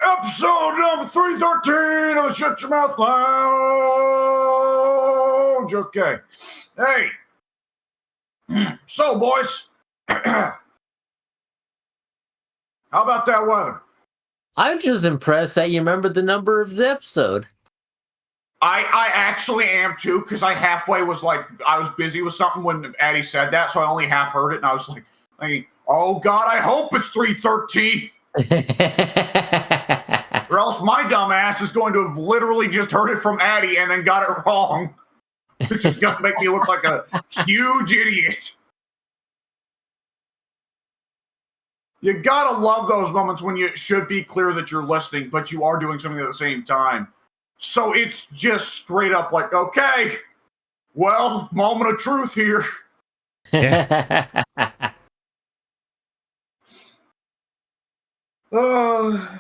Episode number 313 of the Shut Your Mouth Lounge. Okay. Hey. So, boys. How about that weather? I'm just impressed that you remembered the number of the episode. I actually am too, because I halfway was like, I was busy with something when Addie said that, so I only half heard it, and I was like, oh God, I hope it's 313. Or else my dumb ass is going to have literally just heard it from Addie and then got it wrong. It's just going to make me look like a huge idiot. You gotta love those moments when you should be clear that you're listening, but you are doing something at the same time. So it's just straight up like, okay, well, moment of truth here. Yeah.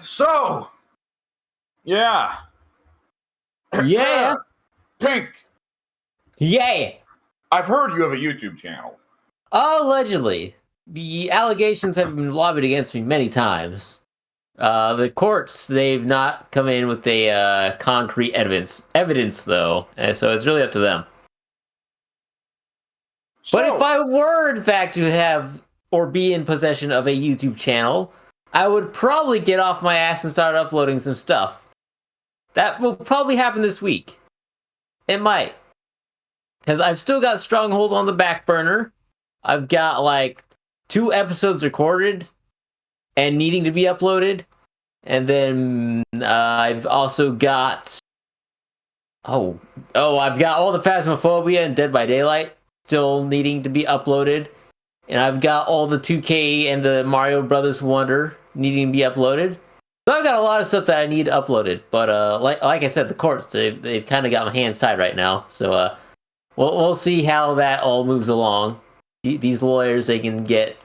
So, yeah. Yeah. Pink. Yeah. I've heard you have a YouTube channel. Allegedly. The allegations have been lobbied against me many times. The courts, they've not come in with a concrete evidence though, and so it's really up to them. But if I were, in fact, to have or be in possession of a YouTube channel, I would probably get off my ass and start uploading some stuff. That will probably happen this week. It might. Because I've still got Stronghold on the back burner. I've got, like, 2 episodes recorded and needing to be uploaded. And then I've also got... I've got all the Phasmophobia and Dead by Daylight still needing to be uploaded. And I've got all the 2K and the Mario Brothers Wonder needing to be uploaded. So I've got a lot of stuff that I need uploaded. But like I said, the courts, they've kind of got my hands tied right now. So we'll see how that all moves along. These lawyers, they can get...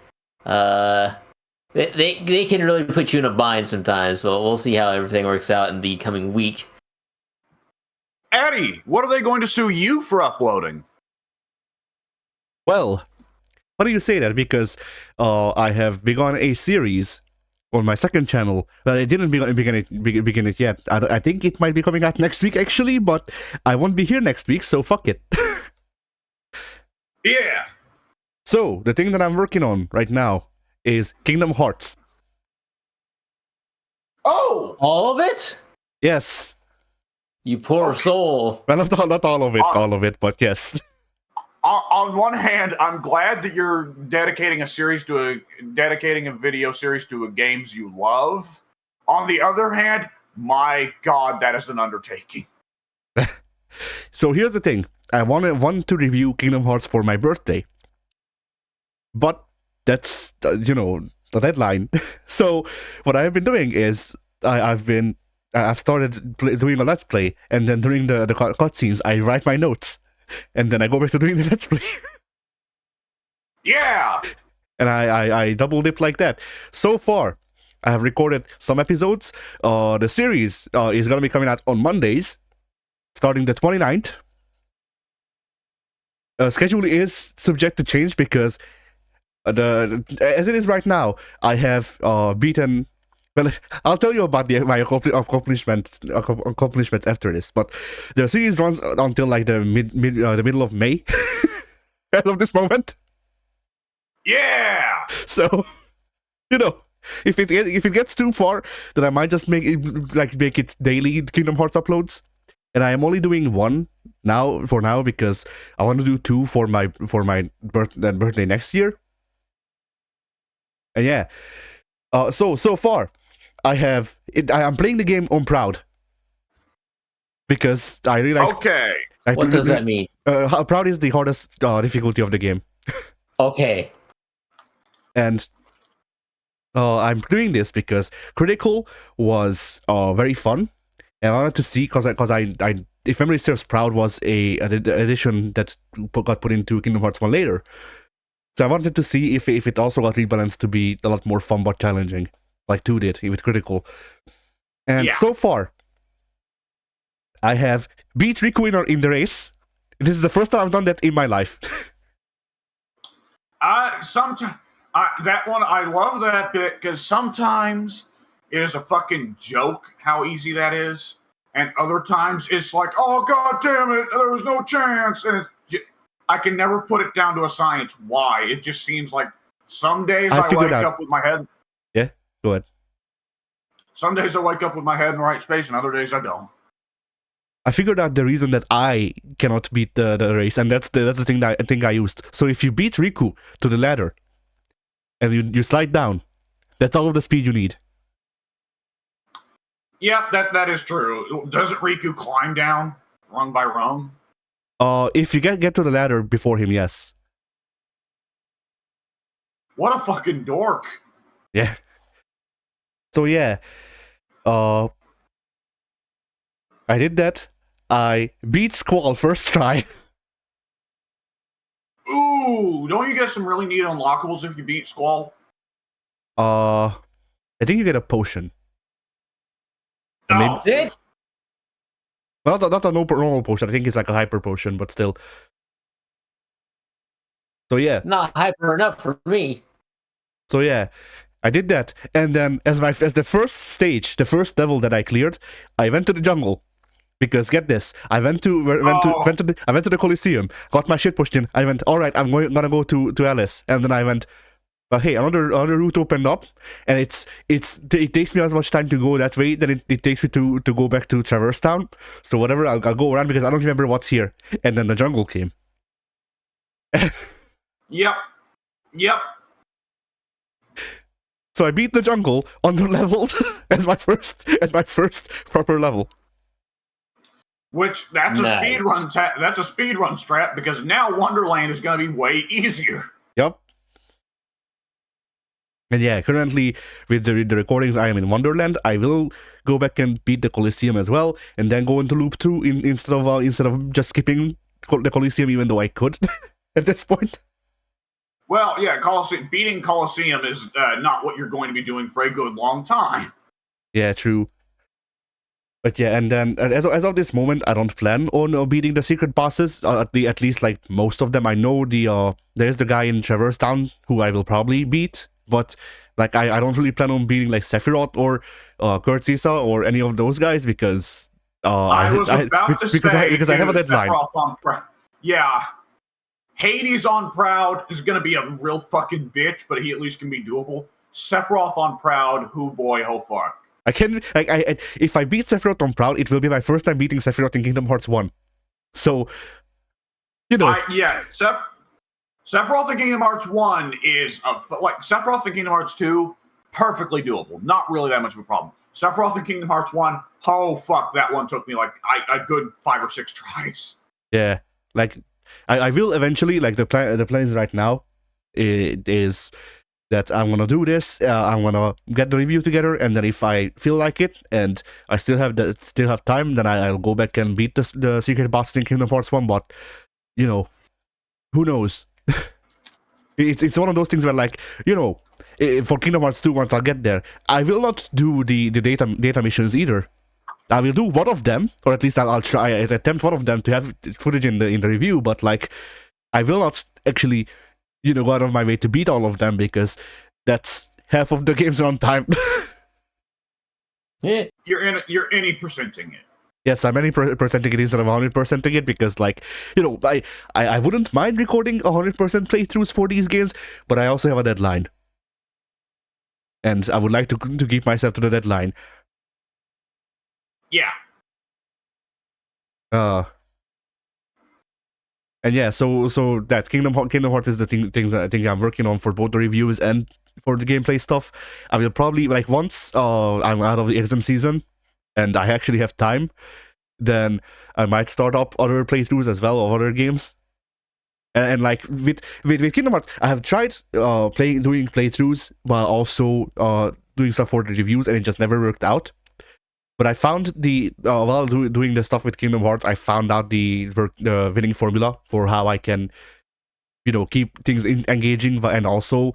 They can really put you in a bind sometimes. So we'll see how everything works out in the coming week. Addie, what are they going to sue you for uploading? Well, why do you say that? Because I have begun a series on my second channel. Well, I didn't begin it yet. I think it might be coming out next week, actually, but I won't be here next week, so fuck it. Yeah. So, the thing that I'm working on right now is Kingdom Hearts. Oh! All of it? Yes. You poor soul. Well, not all of it, but yes. On one hand, I'm glad that you're dedicating a video series to a games you love. On the other hand, my God, that is an undertaking. So here's the thing. I want to review Kingdom Hearts for my birthday. But that's, the deadline. So what I've been doing is I've started doing a Let's Play, and then during the cutscenes, I write my notes. And then I go back to doing the Let's Play. Yeah! And I double dip like that. So far, I have recorded some episodes. The series is going to be coming out on Mondays, starting the 29th. Schedule is subject to change because as it is right now, I have beaten... Well, I'll tell you about my accomplishments after this. But the series runs until like the middle of May, as of this moment. Yeah. So, if it gets too far, then I might just make it daily Kingdom Hearts uploads. And I am only doing one for now because I want to do 2 for my birthday next year. And yeah, so far. I'm playing the game on proud because I really like. Okay. What does that mean? Proud is the hardest difficulty of the game. Okay. And I'm doing this because critical was very fun, and I wanted to see because I if memory serves, proud was an addition that got put into Kingdom Hearts 1 later. So I wanted to see if it also got rebalanced to be a lot more fun but challenging. Like 2 did with critical. And so far, I have beat Riku in the race. This is the first time I've done that in my life. That one, I love that bit because sometimes it is a fucking joke how easy that is. And other times it's like, oh god damn it, there was no chance. And I can never put it down to a science why. It just seems like some days I wake up with my head. Yeah, go ahead. Some days I wake up with my head in the right space, and other days I don't. I figured out the reason that I cannot beat the race, and that's the thing that I used. So if you beat Riku to the ladder, and you slide down, that's all of the speed you need. Yeah, that is true. Doesn't Riku climb down rung by rung? If you get to the ladder before him, yes. What a fucking dork. Yeah. So yeah, I did that. I beat Squall first try. Ooh, don't you get some really neat unlockables if you beat Squall? I think you get a potion. Oh. Maybe. Well, not a normal potion. I think it's like a hyper potion, but still. So yeah. Not hyper enough for me. So yeah, I did that, and then as the first stage, the first level that I cleared, I went to the jungle. Because get this, I went to the Coliseum, got my shit pushed in. I went, all right, I'm gonna go to Alice, and then I went, well, hey, another route opened up, and it takes me as much time to go that way than it takes me to go back to Traverse Town. So whatever, I'll go around because I don't remember what's here. And then the jungle came. Yep. So I beat the jungle under leveled as my first proper level. Which that's nice. a speed run. That's a speed run strat because now Wonderland is going to be way easier. Yep. And yeah, currently with the recordings, I am in Wonderland. I will go back and beat the Coliseum as well, and then go into Loop 2 instead of just skipping the Coliseum, even though I could at this point. Well, yeah, beating Coliseum is not what you're going to be doing for a good long time. Yeah, true. But yeah, and then as of this moment, I don't plan on beating the secret bosses. At least like most of them. I know there's the guy in Traverse Town who I will probably beat, but like I don't really plan on beating like Sephiroth or Kurtzisa or any of those guys because I have a deadline. Yeah, Hades on Proud is gonna be a real fucking bitch, but he at least can be doable. Sephiroth on Proud, who boy, ho fuck. I can if I beat Sephiroth on Proud, it will be my first time beating Sephiroth in Kingdom Hearts 1. So, you know. Sephiroth in Kingdom Hearts 1 is like Sephiroth in Kingdom Hearts 2, perfectly doable. Not really that much of a problem. Sephiroth in Kingdom Hearts 1, oh fuck, that one took me like a good 5 or 6 tries. Yeah, like I will eventually, like the plan is right now, it is that I'm gonna do this. I'm gonna get the review together, and then if I feel like it, and I still have time, then I'll go back and beat the secret boss in Kingdom Hearts 1. But you know, who knows? It's one of those things where, like, you know, for Kingdom Hearts 2, once I get there, I will not do the data missions either. I will do one of them, or at least I'll try attempt one of them to have footage in the review. But like, I will not actually, you know, go out of my way to beat all of them because that's half of the game's runtime. Yeah, you're any percenting it. Yes, I'm any percenting it instead of 100%ing it because, like, you know, I wouldn't mind recording 100% playthroughs for these games, but I also have a deadline, and I would like to keep myself to the deadline. Yeah. And yeah, so that Kingdom Hearts is the things that I think I'm working on for both the reviews and for the gameplay stuff. I will probably, like, once I'm out of the exam season and I actually have time, then I might start up other playthroughs as well of other games. And like with Kingdom Hearts, I have tried doing playthroughs while also doing stuff for the reviews, and it just never worked out. But I found while doing the stuff with Kingdom Hearts, I found out the winning formula for how I can, you know, keep things engaging and also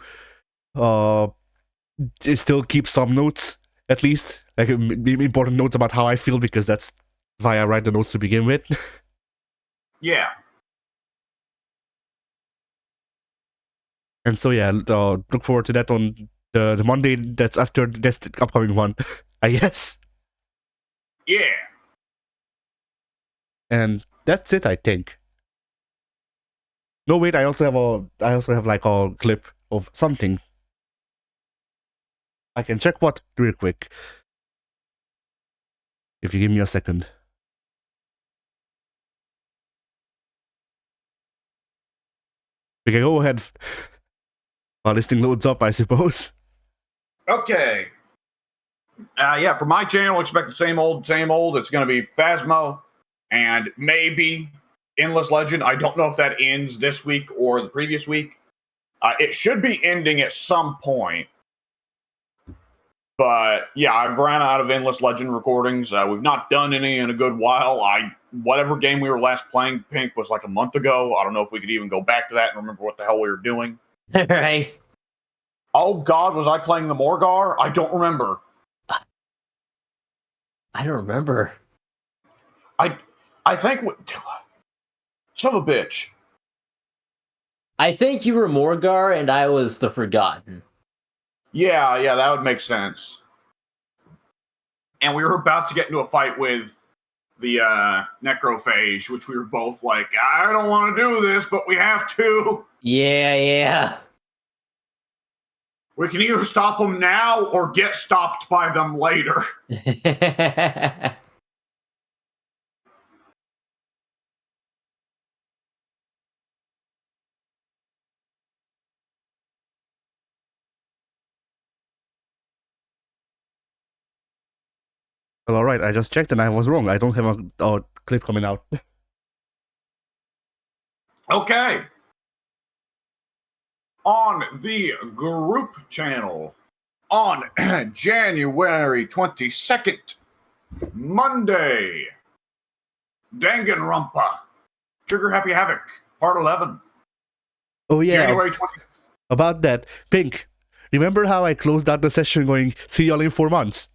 still keep some notes, at least, like important notes about how I feel, because that's why I write the notes to begin with. Yeah. And so yeah, look forward to that on the Monday that's after this upcoming one, I guess. Yeah. And that's it, I think. No, wait, I also have like a clip of something. I can check what real quick. If you give me a second. We can go ahead while this thing loads up, I suppose. Okay. Yeah, for my channel, expect the same old, same old. It's going to be Phasmo and maybe Endless Legend. I don't know if that ends this week or the previous week. It should be ending at some point. But yeah, I've ran out of Endless Legend recordings. We've not done any in a good while. Whatever game we were last playing, Pink, was like a month ago. I don't know if we could even go back to that and remember what the hell we were doing. Right. Oh God, was I playing the Morgar? I don't remember. I don't remember. I think son of a bitch. I think you were Morgar and I was the Forgotten. Yeah, that would make sense. And we were about to get into a fight with the Necrophage, which we were both like, I don't want to do this, but we have to. Yeah. We can either stop them now or get stopped by them later. Well, alright, I just checked and I was wrong. I don't have a clip coming out. Okay. On the group channel, on January 22nd, Monday, Danganronpa, Trigger Happy Havoc, Part 11. Oh yeah, January 20th. about that. Pink, remember how I closed out the session going, see y'all in 4 months?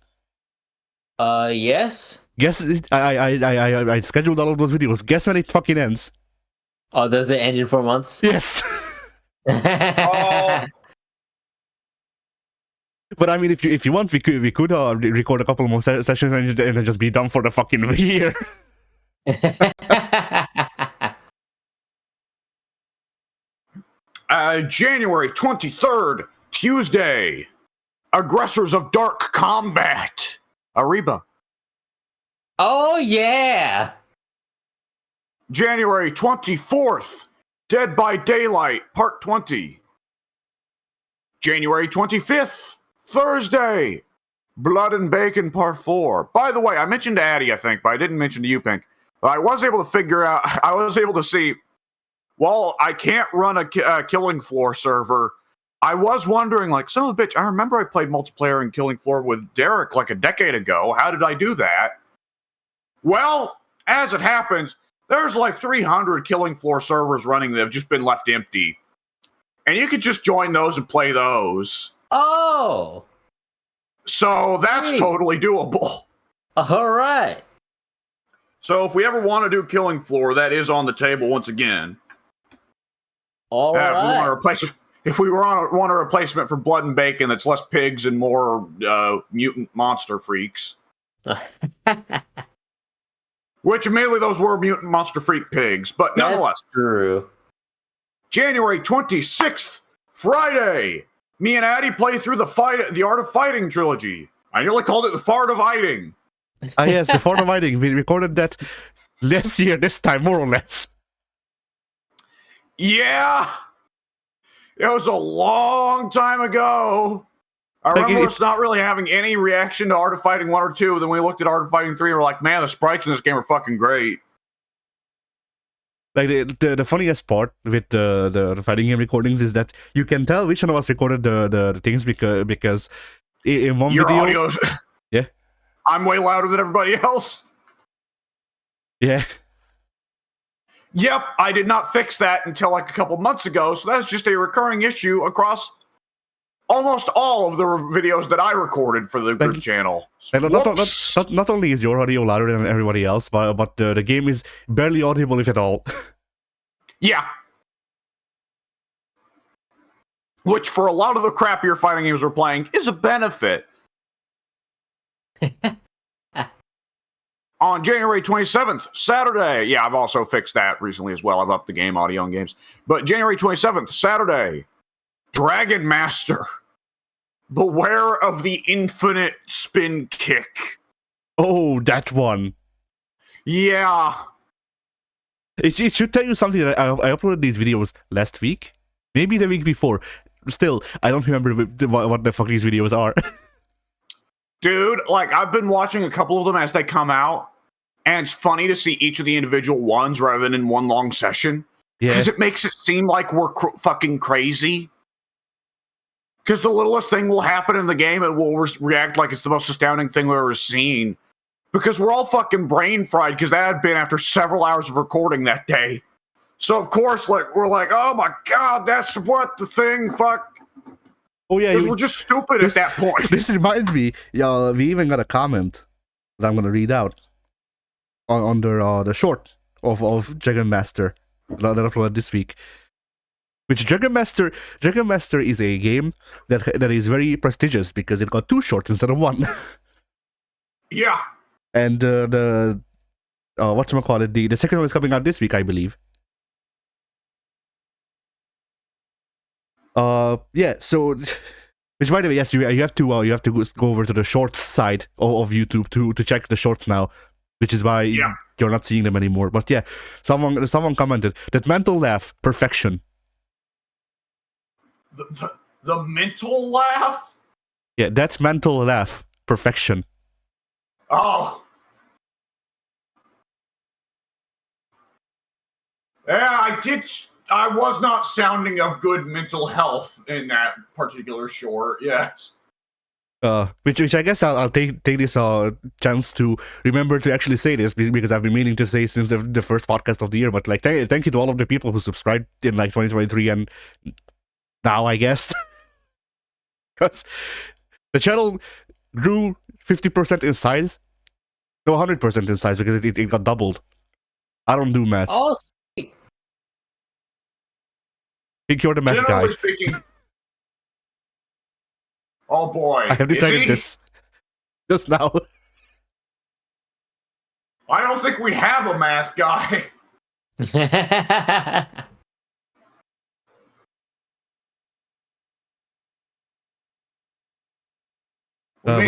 Yes? Guess, I scheduled all of those videos. Guess when it fucking ends? Oh, does it end in 4 months? Yes! Oh. But I mean, if you want, we could record a couple more sessions and then just be done for the fucking year. January 23rd, Tuesday, Aggressors of Dark Combat, Ariba. Oh, yeah! January 24th, Dead by Daylight, Part 20. January 25th, Thursday, Blood and Bacon, Part 4. By the way, I mentioned to Addie, I think, but I didn't mention to you, Pink. I was able to see, while I can't run a Killing Floor server, I was wondering, like, son of a bitch, I remember I played multiplayer in Killing Floor with Derek like a decade ago. How did I do that? Well, as it happens, there's like 300 Killing Floor servers running that have just been left empty. And you could just join those and play those. Oh! So that's totally doable. All right. So if we ever want to do Killing Floor, that is on the table once again. All right. If we want a replacement for Blood and Bacon that's less pigs and more mutant monster freaks. Which admittedly those were mutant monster freak pigs, but nonetheless. That's true. January 26th, Friday. Me and Addie play through the Art of Fighting trilogy. I nearly called it the Fart of Fighting. Ah yes, the Fart of Fighting. We recorded that last year, this time, more or less. Yeah. It was a long time ago. I remember us not really having any reaction to Art of Fighting 1 or 2. Then we looked at Art of Fighting 3 and we're like, man, the sprites in this game are fucking great. Like the funniest part with the fighting game recordings is that you can tell which one of us recorded the things because in one Your video, audio's yeah, I'm way louder than everybody else. Yeah. Yep, I did not fix that until like a couple months ago, so that's just a recurring issue across almost all of the videos that I recorded for the group channel. Not only is your audio louder than everybody else, but the game is barely audible, if at all. Yeah. which for a lot of the crappier fighting games we're playing is a benefit. On January 27th, Saturday. Yeah, I've also fixed that recently as well. I've upped the game audio on games. But January 27th, Saturday, Dragon Master. Beware of the infinite spin kick. Oh, that one. Yeah. It should tell you something that I uploaded these videos last week. Maybe the week before. Still, I don't remember what the fuck these videos are. Dude, like, I've been watching a couple of them as they come out, and it's funny to see each of the individual ones rather than in one long session. Yeah. Because it makes it seem like we're fucking crazy. Because the littlest thing will happen in the game and we'll react like it's the most astounding thing we've ever seen. Because we're all fucking brain fried because that had been after several hours of recording that day. So, of course, like we're like, oh my god, that's what the thing, fuck. Oh, yeah. We're just stupid at that point. This reminds me, we even got a comment that I'm going to read out under the short of Dragon Master that I uploaded this week. Which Dragon Master is a game that is very prestigious because it got 2 shorts instead of 1. Yeah. And the whatchamacallit, the second one is coming out this week, I believe. Yeah, so which, by the way, yes, you have to go over to the shorts side of YouTube to check the shorts now, which is why you're not seeing them anymore. But yeah, someone commented that mental laugh perfection. The mental laugh? Yeah, that's mental laugh perfection. Oh. Yeah, I was not sounding of good mental health in that particular short, yes. Which I guess I'll take this chance to remember to actually say this because I've been meaning to say since the first podcast of the year. But like, thank you to all of the people who subscribed in like 2023 and now, I guess, because the channel grew 50% in size, no 100% in size because it got doubled. I don't do math. Oh, Think you're the math guy. Speaking. Oh boy. I have decided this just now. I don't think we have a math guy.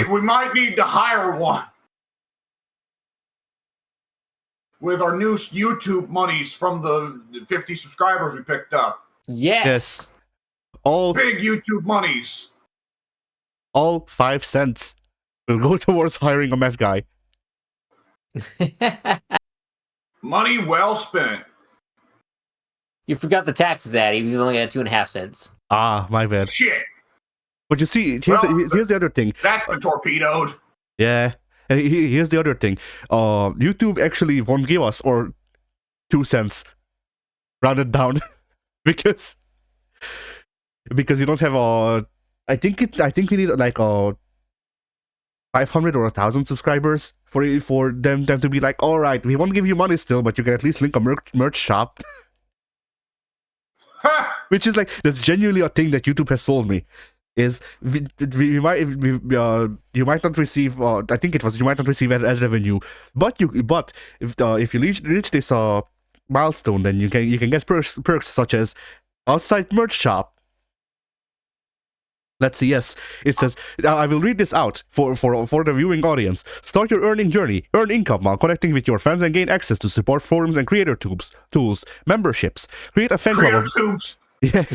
We might need to hire one. With our new YouTube monies from the 50 subscribers we picked up. Yes. All big YouTube monies. All 5 cents will go towards hiring a math guy. Money well spent. You forgot the taxes, Addy. You've only got 2.5 cents. Ah, my bad. Shit. But you see, here's the other thing. That's been torpedoed. Yeah. And here's the other thing. YouTube actually won't give us or 2 cents rounded down because you don't have a. I think we need like 500 or 1,000 subscribers for them to be like, all right, we won't give you money still, but you can at least link a merch shop. Which is like, that's genuinely a thing that YouTube has sold me. Is you might not receive I think it was you might not receive ad revenue, but if you reach this milestone, then you can get perks such as outside merch shop. Let's see. Yes, it says I will read this out for the viewing audience. Start your earning journey. Earn income while connecting with your fans and gain access to support forums and creator tools, memberships. Create a fan club. Tubes. Yeah.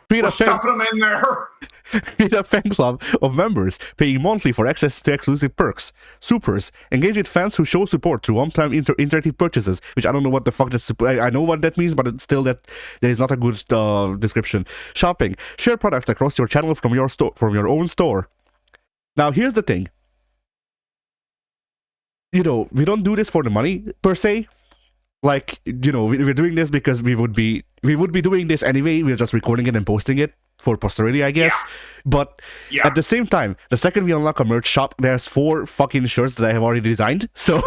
We're stuffing them in there. Create a fan club of members, paying monthly for access to exclusive perks. Supers. Engage with fans who show support through one-time interactive purchases, which I don't know what the fuck that's... I know what that means, but it's still that there is not a good description. Shopping. Share products across your channel from your own store. Now, here's the thing. You know, we don't do this for the money, per se. Like, you know, we're doing this because we would be doing this anyway. We're just recording it and posting it for posterity, I guess. Yeah. But at the same time, the second we unlock a merch shop, there's 4 fucking shirts that I have already designed. So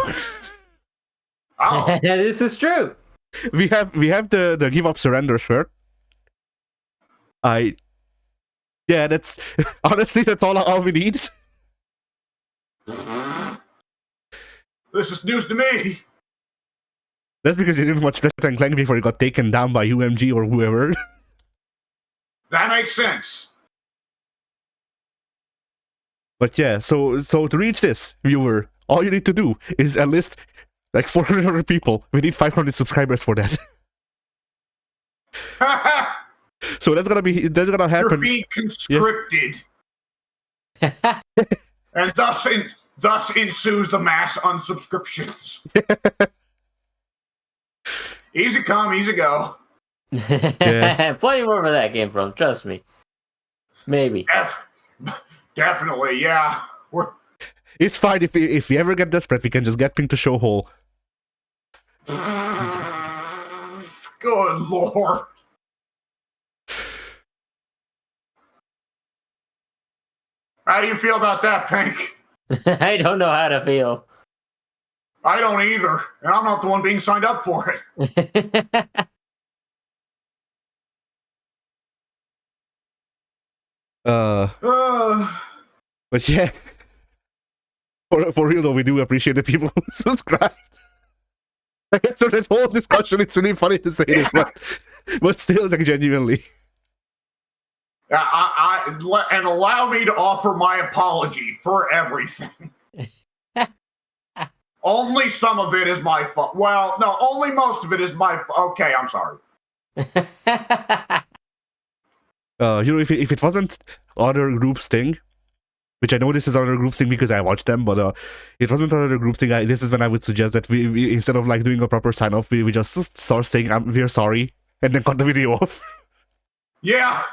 this is true. We have the Give Up Surrender shirt. That's honestly that's all we need. This is news to me. That's because you didn't watch Ratchet and Clank before it got taken down by UMG or whoever. That makes sense. But yeah, so to reach this, viewer, all you need to do is enlist like 400 people. We need 500 subscribers for that. So that's gonna happen. You're being conscripted. Yeah. And thus ensues the mass unsubscriptions. Easy come, easy go. Yeah. Plenty more where that came from, trust me. Maybe. Definitely, yeah. It's fine if we ever get desperate, we can just get Pink to show hole. Good lord. How do you feel about that, Pink? I don't know how to feel. I don't either, and I'm not the one being signed up for it. But yeah, for real though, we do appreciate the people who subscribe. I guess for that whole discussion, it's really funny to say this, but still, like, genuinely. And allow me to offer my apology for everything. Only some of it is my fault. Well, no, only most of it is my fault. Okay, I'm sorry. If it wasn't other groups thing, which I know this is other groups thing because I watched them, but it wasn't other groups thing. This is when I would suggest that we instead of like doing a proper sign off, we just start saying we're sorry and then cut the video off. Yeah.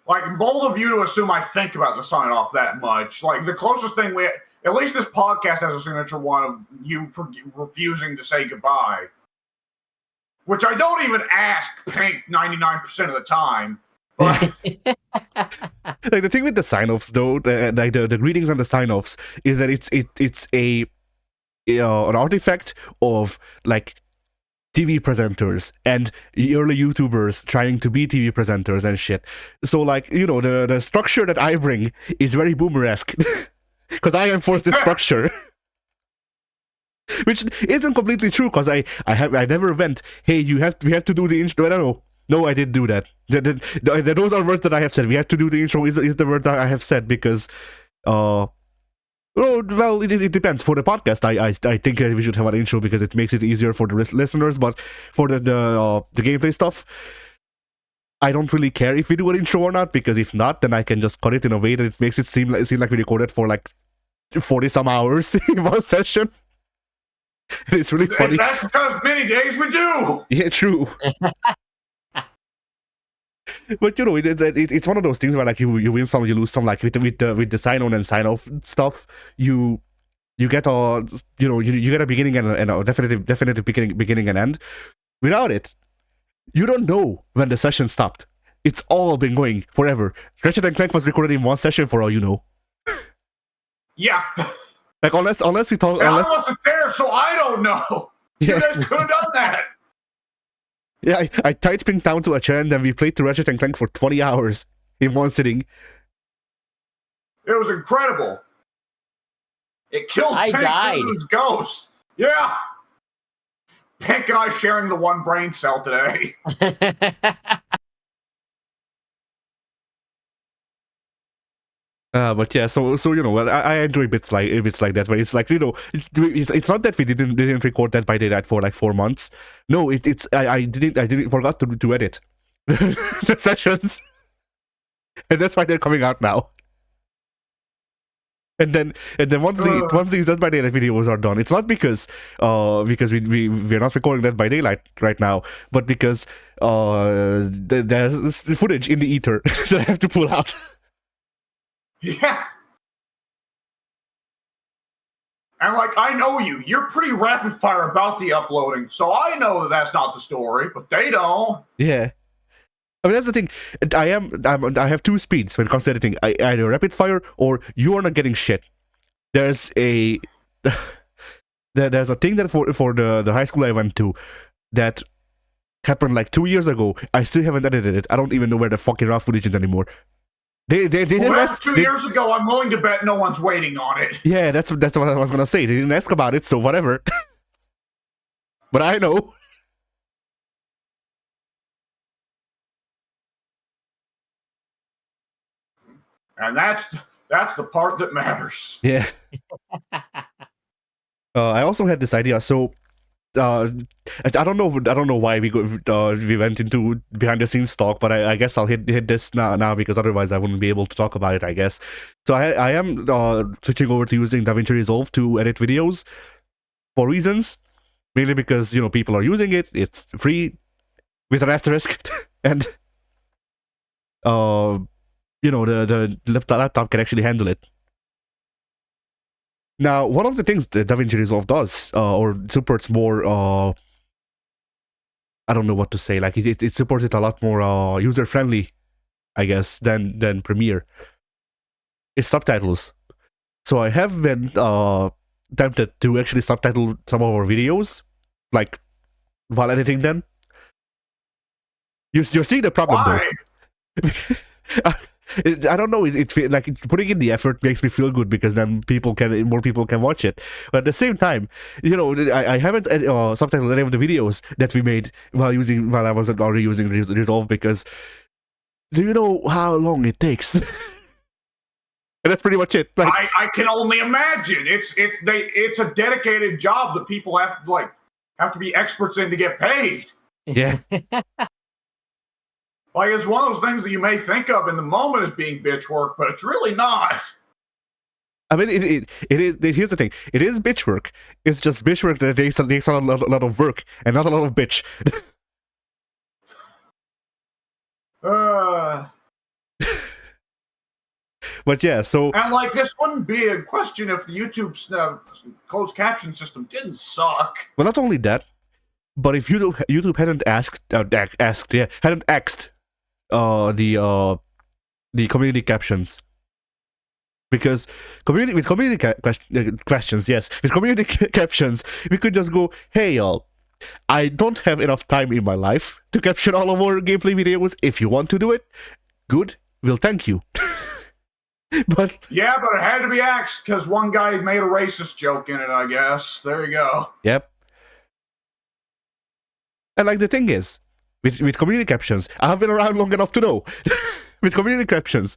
Like, bold of you to assume I think about the sign off that much. Like, the closest thing at least this podcast has a signature one of you refusing to say goodbye. Which I don't even ask Pink 99% of the time. But like, the thing with the sign offs though, like the greetings and the sign offs, is that it's an artifact of like TV presenters and early YouTubers trying to be TV presenters and shit. So, like, the structure that I bring is very boomer-esque. Because I enforce this structure. Which isn't completely true, because I never went, hey, we have to do the intro. I don't know. No, I didn't do that. Those are words that I have said. We have to do the intro is the word that I have said, because well, it depends. For the podcast, I think we should have an intro because it makes it easier for the listeners. But for the gameplay stuff, I don't really care if we do an intro or not, because if not, then I can just cut it in a way that it makes it seem like we recorded for like 40 some hours in one session. And it's really funny. That's because many days we do. Yeah, true. But it's one of those things where like you win some, you lose some. Like with the sign on and sign off stuff, you get a you get a beginning and a definitive beginning and end. Without it, you don't know when the session stopped. It's all been going forever. Ratchet and Clank was recorded in one session for all you know. Yeah. Like unless we talk. I wasn't there, so I don't know. Yeah. You guys could have done that. Yeah, I tied Pink down to a chair and then we played the Ratchet and Clank for 20 hours in one sitting. It was incredible. It killed I Pink. died. This is his ghost. Yeah. Pink and I sharing the one brain cell today. But yeah, so I enjoy bits like that, where it's like, it's not that we didn't record Dead by Daylight for like 4 months. No, I didn't forgot to edit the sessions, and that's why they're coming out now. And then once these Dead by Daylight videos are done, it's not because we're not recording Dead by Daylight right now, but because there's footage in the ether that I have to pull out. Yeah. And like, I know you. You're pretty rapid fire about the uploading, so I know that that's not the story, but they don't. Yeah. I mean, that's the thing. I have two speeds when it comes to editing. Either rapid fire or you are not getting shit. There's a thing that for the high school I went to, that happened like 2 years ago. I still haven't edited it. I don't even know where the fucking raw footage is anymore. They didn't Well, ask. that's 2 years ago. I'm willing to bet no one's waiting on it. Yeah, that's what I was gonna say. They didn't ask about it, so whatever. But I know. And that's the part that matters. Yeah. I also had this idea. So, I don't know why we went into behind the scenes talk, but I guess I'll hit this now because otherwise I wouldn't be able to talk about it, I guess. So I am switching over to using DaVinci Resolve to edit videos for reasons, mainly because people are using it. It's free with an asterisk, and the laptop can actually handle it. Now, one of the things that DaVinci Resolve does, or supports more, I don't know what to say, like it supports it a lot more user-friendly, I guess, than Premiere. It's subtitles. So I have been tempted to actually subtitle some of our videos, like, while editing them. You're seeing the problem, though. I don't know. It like putting in the effort makes me feel good because then more people can watch it. But at the same time, I haven't subtitled any of the videos that we made while I was already using Resolve, because do you know how long it takes? And that's pretty much it. Like, I can only imagine. It's a dedicated job that people have to be experts in to get paid. Yeah. Like, it's one of those things that you may think of in the moment as being bitch work, but it's really not. I mean, it is. Here's the thing: it is bitch work. It's just bitch work that takes a lot of work and not a lot of bitch. But yeah, so and this wouldn't be a question if the YouTube's closed caption system didn't suck. Well, not only that, but if YouTube hadn't hadn't axed the community captions, because with community questions, yes, with community captions, we could just go, hey y'all, I don't have enough time in my life to caption all of our gameplay videos. If you want to do it, good, we'll thank you. But it had to be axed because one guy made a racist joke in it, I guess. There you go. Yep. And the thing is, with community captions, I have been around long enough to know. With community captions,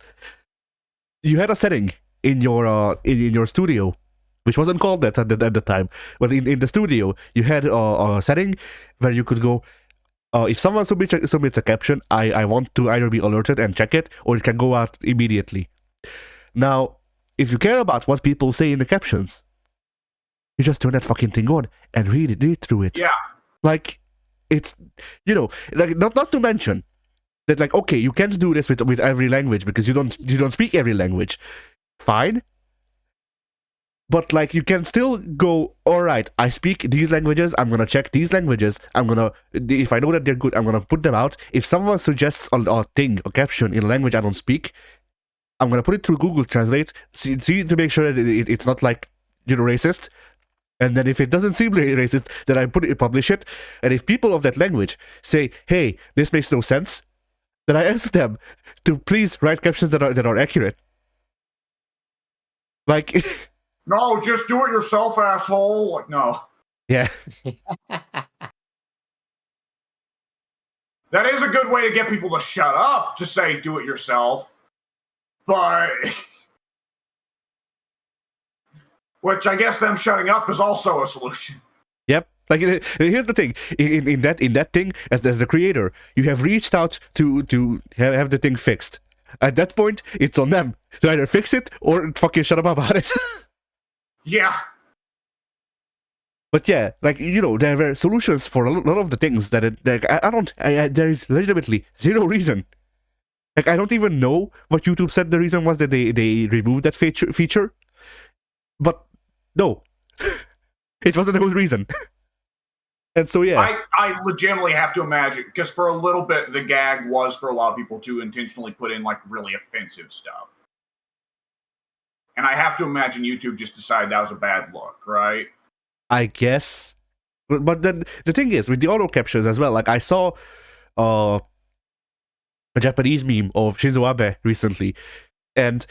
you had a setting in your studio, which wasn't called that at the time, but in the studio, you had a setting where you could go, if someone submits a caption, I want to either be alerted and check it, or it can go out immediately. Now, if you care about what people say in the captions, you just turn that fucking thing on and read through it. Yeah. It's, not to mention that, okay, you can't do this with every language because you don't speak every language. Fine. But, you can still go, all right, I speak these languages, I'm gonna check these languages, if I know that they're good, I'm gonna put them out. If someone suggests a caption in a language I don't speak, I'm gonna put it through Google Translate, see to make sure that it's not racist. And then if it doesn't seem racist, then I publish it. And if people of that language say, hey, this makes no sense, then I ask them to please write captions that are accurate. No, just do it yourself, asshole. No. Yeah. That is a good way to get people to shut up, to say do it yourself. But which I guess them shutting up is also a solution. Yep. Here's the thing: in that thing, as the creator, you have reached out to have the thing fixed. At that point, it's on them to either fix it or fucking shut up about it. Yeah. But yeah, there were solutions for a lot of the things that there is legitimately zero reason. I don't even know what YouTube said the reason was that they removed that feature. But no, it wasn't a good reason. And so, yeah. I legitimately have to imagine, because for a little bit, the gag was for a lot of people to intentionally put in really offensive stuff. And I have to imagine YouTube just decided that was a bad look, right? I guess. But then the thing is, with the auto captions as well, like I saw a Japanese meme of Shinzo Abe recently, and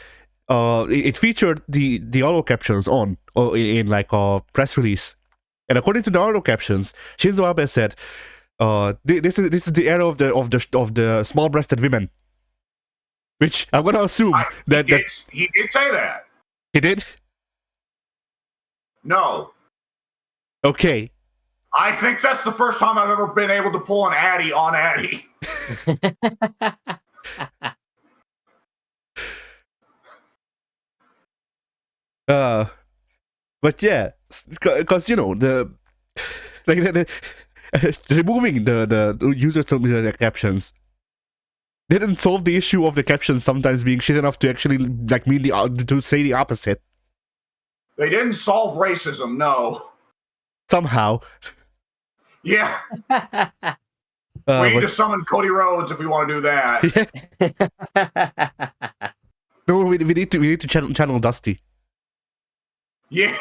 it featured the auto captions in like a press release. And according to the auto captions, Shinzo Abe said, "This is the era of the small-breasted women," which I'm gonna assume that he did say that. He did. No. Okay. I think that's the first time I've ever been able to pull an Addy on Addy. But yeah, because removing the user captions didn't solve the issue of the captions sometimes being shit enough to actually like mean to say the opposite. They didn't solve racism, no. Somehow. Yeah. We need to summon Cody Rhodes if we want to do that. No, we need to channel Dusty. Yeah.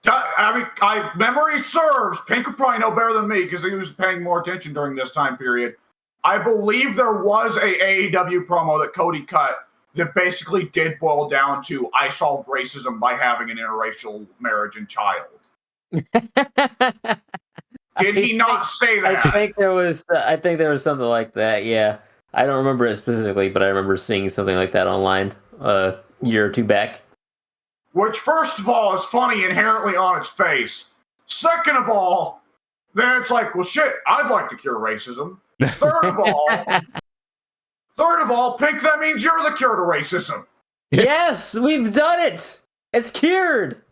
I mean, memory serves. Pink would probably know better than me because he was paying more attention during this time period. I believe there was a AEW promo that Cody cut that basically did boil down to I solved racism by having an interracial marriage and child. Did he not say that? I think there was something like that. Yeah, I don't remember it specifically, but I remember seeing something like that online a year or two back. Which, first of all, is funny inherently on its face. Second of all, then it's like, well, shit, I'd like to cure racism. Third of all, Pink, that means you're the cure to racism. Yes, we've done it. It's cured.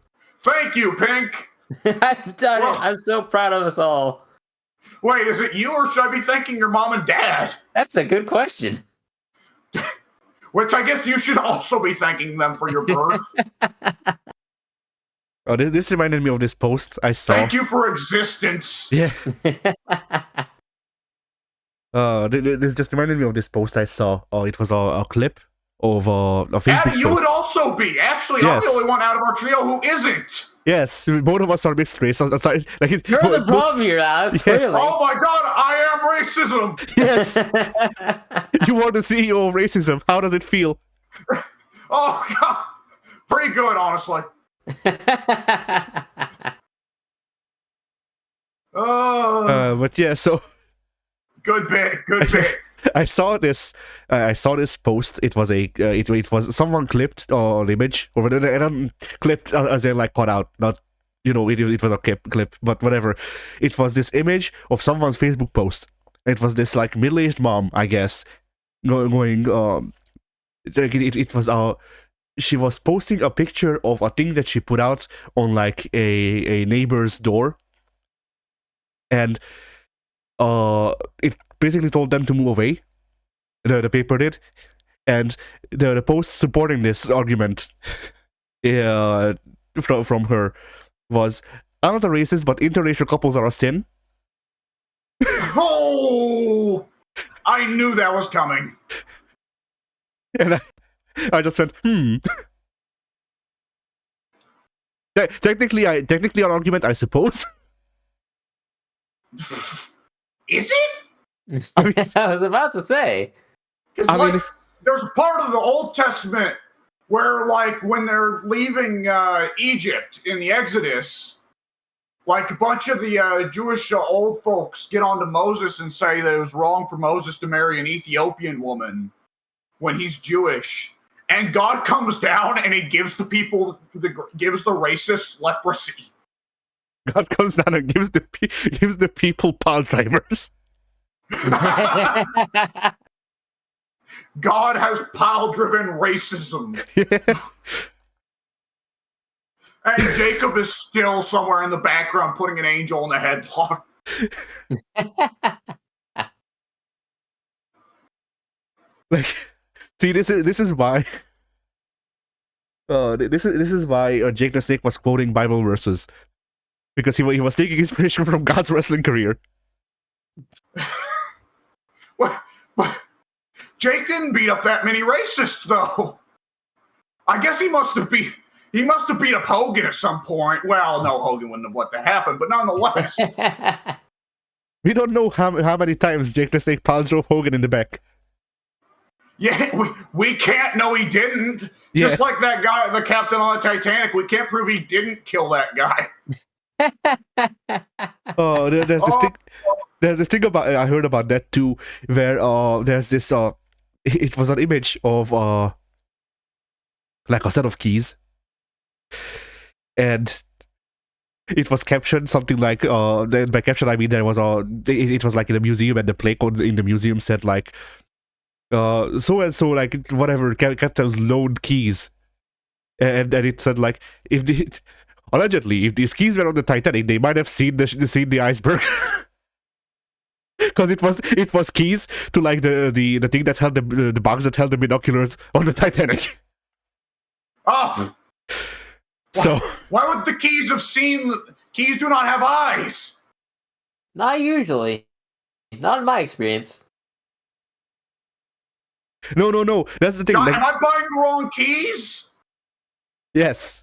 Thank you, Pink. I've done it. I'm so proud of us all. Wait, is it you or should I be thanking your mom and dad? That's a good question. Which I guess you should also be thanking them for your birth. Oh, this reminded me of this post I saw. Thank you for existence. Yeah. This just reminded me of this post I saw. It was a clip of a Facebook Abby, you post. would also be. Actually, yes. I'm the only one out of our trio who isn't. Yes, both of us are mixed race. Sorry, like You're the problem here, Alex. Clearly. Oh my god, I am racism. Yes. You are the CEO of racism. How does it feel? Oh god, pretty good, honestly. But yeah, so good bit. I saw this post. It was it was someone clipped an image over there, and clipped as in like cut out, not it was a clip, but whatever. It was this image of someone's Facebook post. It was this like middle-aged mom, I guess, going it was she was posting a picture of a thing that she put out on like a neighbor's door, and it basically told them to move away. The paper did, and the post supporting this argument from her was, "I'm not a racist, but interracial couples are a sin." Oh, I knew that was coming. And I just went, Technically an argument, I suppose. Is it? I mean, I was about to say. Because, there's part of the Old Testament where, like, when they're leaving Egypt in the Exodus, like, a bunch of the Jewish old folks get onto Moses and say that it was wrong for Moses to marry an Ethiopian woman when he's Jewish. And God comes down and he gives the people, gives the racists leprosy. God comes down and gives the people pile drivers. God has pile-driven racism. Yeah. And Jacob is still somewhere in the background putting an angel in the headlock. Like, see, this is why. This is why Jake the Snake was quoting Bible verses, because he was taking inspiration from God's wrestling career. What? Jake didn't beat up that many racists, though. I guess he must have beat He must have beat up Hogan at some point. Well, no, Hogan wouldn't have let that happen, but nonetheless. We don't know how many times Jake the Snake Paul drove Hogan in the back. Yeah, we can't know he didn't. Yeah. Just like that guy, the captain on the Titanic, we can't prove he didn't kill that guy. Oh, there's this thing. There's this thing about I heard about that too, where there's this it was an image of like a set of keys, and it was captioned something like by caption I mean there was it was like in a museum, and the plaque in the museum said like so and so, like whatever, captain's loaned keys, and it said like allegedly if these keys were on the Titanic they might have seen the iceberg. Because it was keys to like the thing that held the box that held the binoculars on the Titanic. Oh, so why would the keys have seen? Keys do not have eyes. Not usually. Not in my experience. no, that's the thing. John, like, am I buying the wrong keys? yes,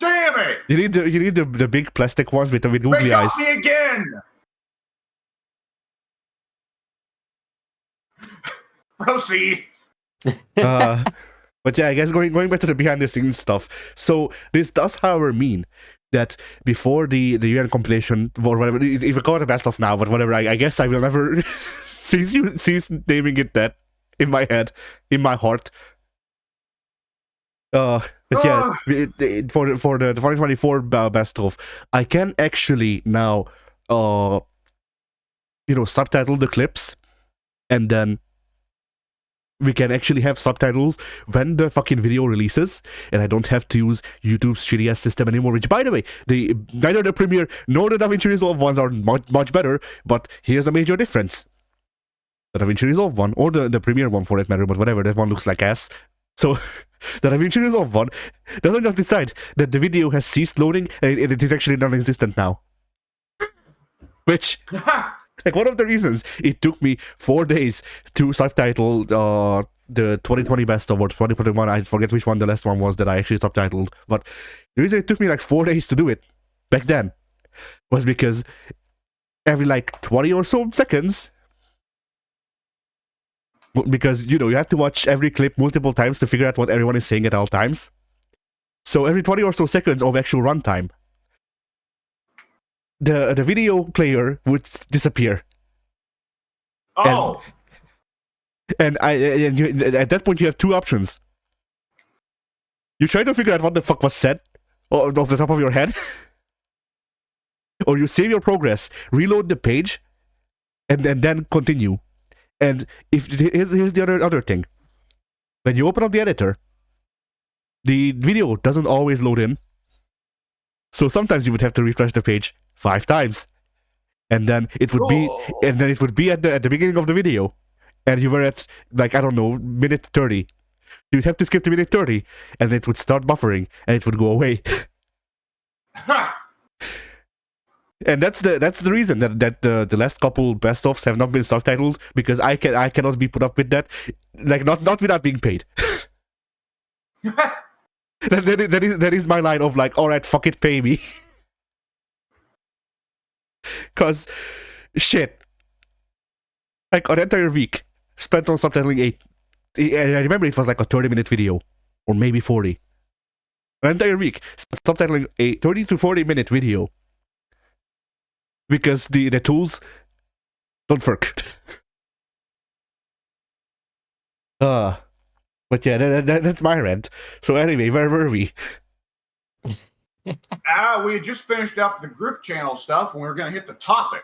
Damn it! you need the big plastic ones with They googly got eyes. me again. Proceed. But yeah, I guess going back to the behind the scenes stuff. So this does, however, mean that before the year-end compilation or whatever, if we call it the best of now, but whatever, I guess I will never cease naming it that in my head, in my heart. But yeah, for the 2024 best of, I can actually now, subtitle the clips, and then we can actually have subtitles when the fucking video releases, and I don't have to use YouTube's shitty ass system anymore. Which, by the way, neither the Premiere nor the DaVinci Resolve ones are much better. But here's a major difference: the DaVinci Resolve one, or the Premiere one for that matter, but whatever, that one looks like ass. So the DaVinci Resolve one doesn't just decide that the video has ceased loading and it is actually non-existent now. Which. Like, one of the reasons it took me 4 days to subtitle the 2020 best of, or 2021, I forget which one the last one was that I actually subtitled, but the reason it took me like 4 days to do it back then was because every like 20 or so seconds, because you have to watch every clip multiple times to figure out what everyone is saying at all times. So every 20 or so seconds of actual runtime, the video player would disappear. Oh. And at that point you have two options. You try to figure out what the fuck was said off the top of your head, or you save your progress, reload the page, and then continue. And here's the other thing: when you open up the editor, the video doesn't always load in. So sometimes you would have to refresh the page 5 times, and then it would be at the beginning of the video, and you were at like, I don't know, minute 30. You'd have to skip to minute 30, and it would start buffering, and it would go away. And that's the reason that the last couple best ofs have not been subtitled, because I cannot be put up with that, like not without being paid. That is my line of like, alright, fuck it, pay me. Cause shit, like an entire week spent on subtitling I remember it was like a 30-minute video, or maybe 40. An entire week spent subtitling a 30 to 40-minute video because the tools don't work. But yeah, that's my rant. So anyway, where were we? We had just finished up the group channel stuff, and we were going to hit the topic.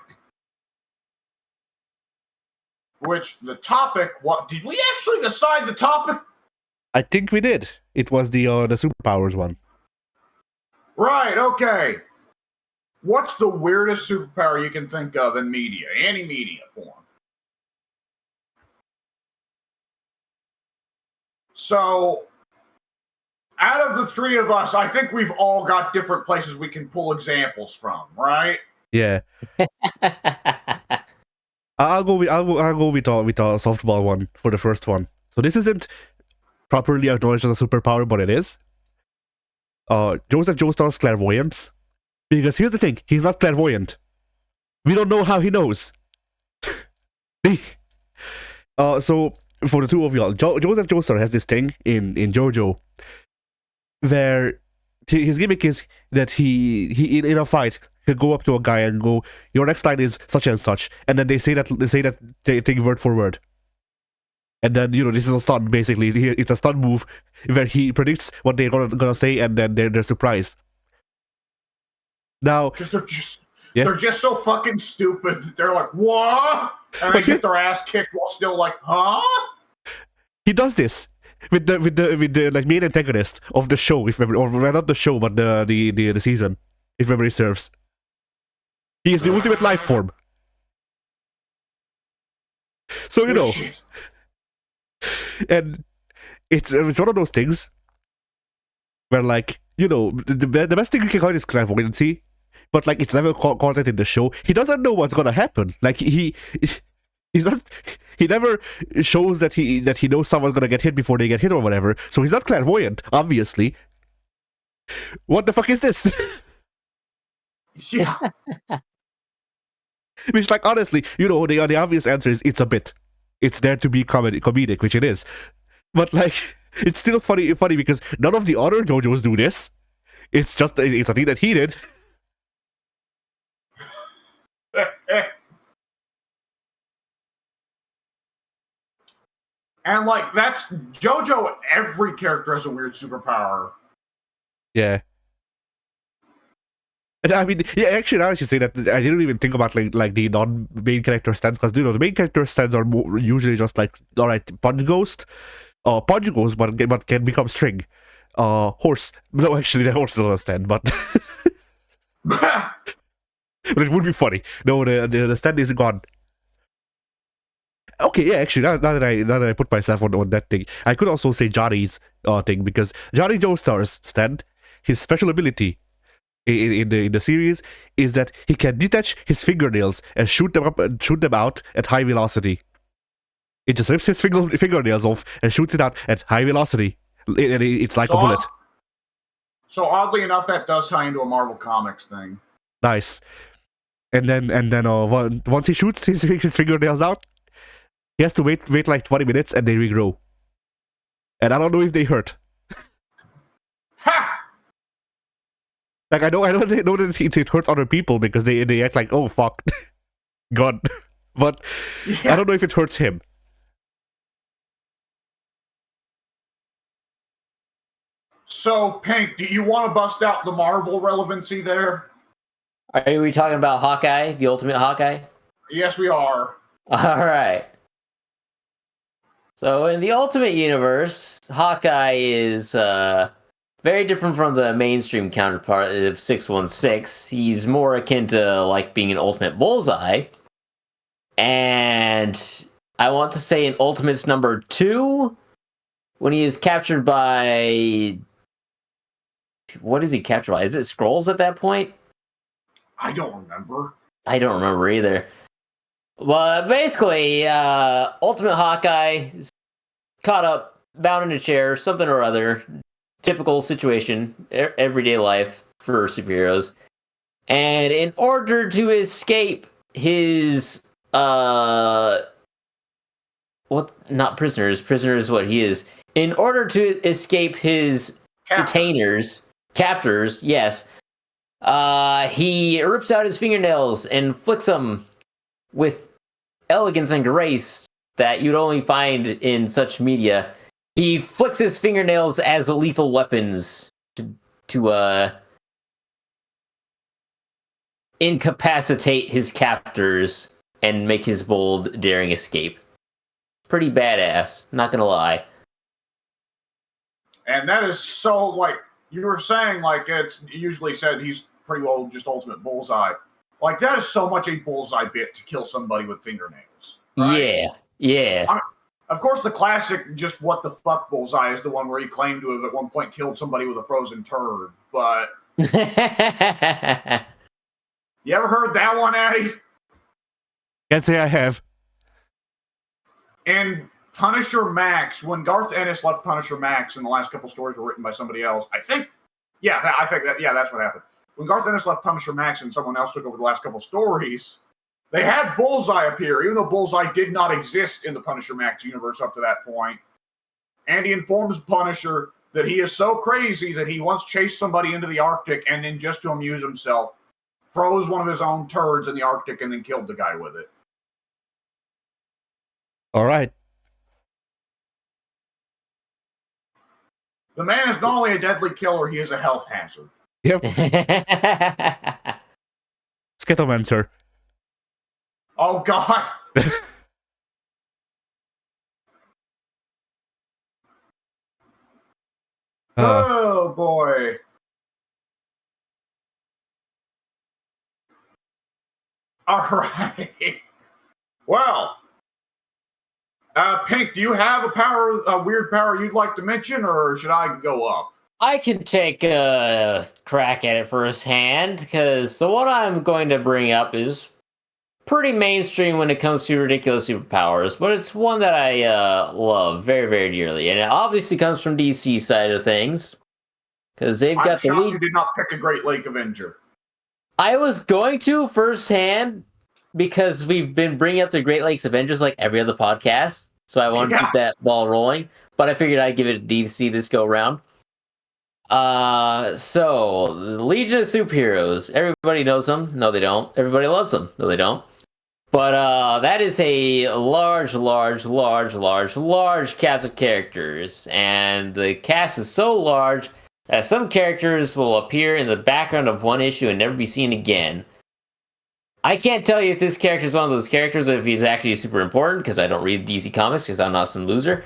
Which, the topic, what did we actually decide the topic? I think we did. It was the Superpowers one. Right, okay. What's the weirdest superpower you can think of in media, any media form? So, out of the three of us, I think we've all got different places we can pull examples from, right? Yeah. I'll go with a softball one for the first one. So this isn't properly acknowledged as a superpower, but it is. Joseph Joestar's clairvoyance. Because here's the thing, he's not clairvoyant. We don't know how he knows. So for the two of y'all, Joseph Joestar has this thing in JoJo where his gimmick is that he in a fight he'll go up to a guy and go, "Your next line is such and such," and then they say that thing word for word. And then, this is a stunt, basically. It's a stunt move where he predicts what they're gonna say, and then they're surprised. Now, because they're just so fucking stupid that they're like, what? And they get their ass kicked while still like, huh? He does this with the like main antagonist of the show, if memory, or not the show, but the season, if memory serves. He is the ultimate life form. So Shit. And it's one of those things where, like, the best thing you can call it is clairvoyancy, but like it's never called it in the show. He doesn't know what's gonna happen. Like he never shows that he knows someone's gonna get hit before they get hit or whatever. So he's not clairvoyant, obviously. What the fuck is this? Yeah. Which, like, honestly, the obvious answer is it's a bit. It's there to be comedic, which it is. But, like, it's still funny because none of the other JoJos do this. It's a thing that he did. And, like, that's JoJo, every character has a weird superpower. Yeah. And I mean, yeah, actually, now I should say that I didn't even think about like the non-main character stands, because the main character stands are usually just like, alright, Punch Ghost, but can become String, Horse. No, actually, the horse is not a stand, but but it would be funny. No, the stand is gone. Okay, yeah, actually, now that I put myself on that thing, I could also say Johnny's thing, because Johnny Joestar's stand, his special ability in the series is that he can detach his fingernails and shoot them out at high velocity. It just rips his fingernails off and shoots it out at high velocity. It's like a bullet. So oddly enough, that does tie into a Marvel Comics thing. Nice. And then once he shoots his fingernails out, he has to wait like 20 minutes and they regrow. And I don't know if they hurt. Ha! Like, I know that it hurts other people because they act like, oh fuck, God. But yeah. I don't know if it hurts him. So, Pink, do you want to bust out the Marvel relevancy there? Are we talking about Hawkeye, the Ultimate Hawkeye? Yes, we are. All right. So in the Ultimate Universe, Hawkeye is very different from the mainstream counterpart of 616. He's more akin to like being an Ultimate Bullseye. And I want to say in Ultimates number 2, when he is captured by... What is he captured by? Is it Skrulls at that point? I don't remember. I don't remember either. Well, basically, Ultimate Hawkeye is caught up, bound in a chair, something or other. Typical situation, everyday life for superheroes. And in order to escape his, not prisoners is what he is. In order to escape his captors, yes, he rips out his fingernails and flicks them with elegance and grace that you'd only find in such media. He flicks his fingernails as lethal weapons to incapacitate his captors and make his bold, daring escape. Pretty badass, not gonna lie. And that is so, like, you were saying, like, it's usually said he's pretty well just Ultimate Bullseye. Like, that is so much a bullseye bit to kill somebody with fingernails. Right? Yeah. Of course, the classic just what the fuck bullseye is the one where he claimed to have at one point killed somebody with a frozen turd. But you ever heard that one, Addy? Can't say I have. And Punisher Max, when Garth Ennis left Punisher Max and the last couple stories were written by somebody else, I think Yeah, I think that. Yeah, that's what happened. When Garth Ennis left Punisher Max and someone else took over the last couple stories, they had Bullseye appear, even though Bullseye did not exist in the Punisher Max universe up to that point. And he informs Punisher that he is so crazy that he once chased somebody into the Arctic and then, just to amuse himself, froze one of his own turds in the Arctic and then killed the guy with it. All right. The man is not only a deadly killer, he is a health hazard. Yep. Skittlemancer. Oh, God. Oh, boy. All right. Well, Pink, do you have a weird power you'd like to mention, or should I go up? I can take a crack at it firsthand, because the one I'm going to bring up is pretty mainstream when it comes to ridiculous superpowers, but it's one that I love very, very dearly, and it obviously comes from DC side of things, because they've got the lead. You did not pick a Great Lake Avenger. I was going to firsthand, because we've been bringing up the Great Lakes Avengers like every other podcast, so I wanted to keep that ball rolling, but I figured I'd give it to DC this go around. So the Legion of Superheroes. Everybody knows them. No, they don't. Everybody loves them. No, they don't. But that is a large cast of characters, and the cast is so large that some characters will appear in the background of one issue and never be seen again. I can't tell you if this character is one of those characters or if he's actually super important, because I don't read DC Comics because I'm not some loser.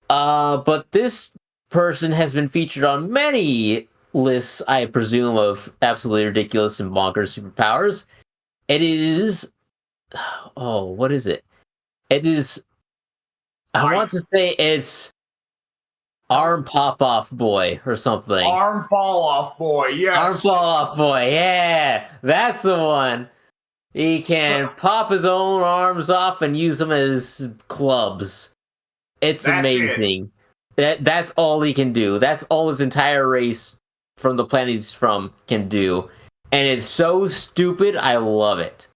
But this person has been featured on many lists, I presume, of absolutely ridiculous and bonkers superpowers. It is... Oh, what is it? It is... I want to say it's Arm Pop-Off Boy or something. Arm Fall-Off Boy, yes. Arm Fall-Off Boy, yeah! That's the one! He can pop his own arms off and use them as clubs. It's amazing. That's all he can do. That's all his entire race from the planet he's from can do. And it's so stupid, I love it.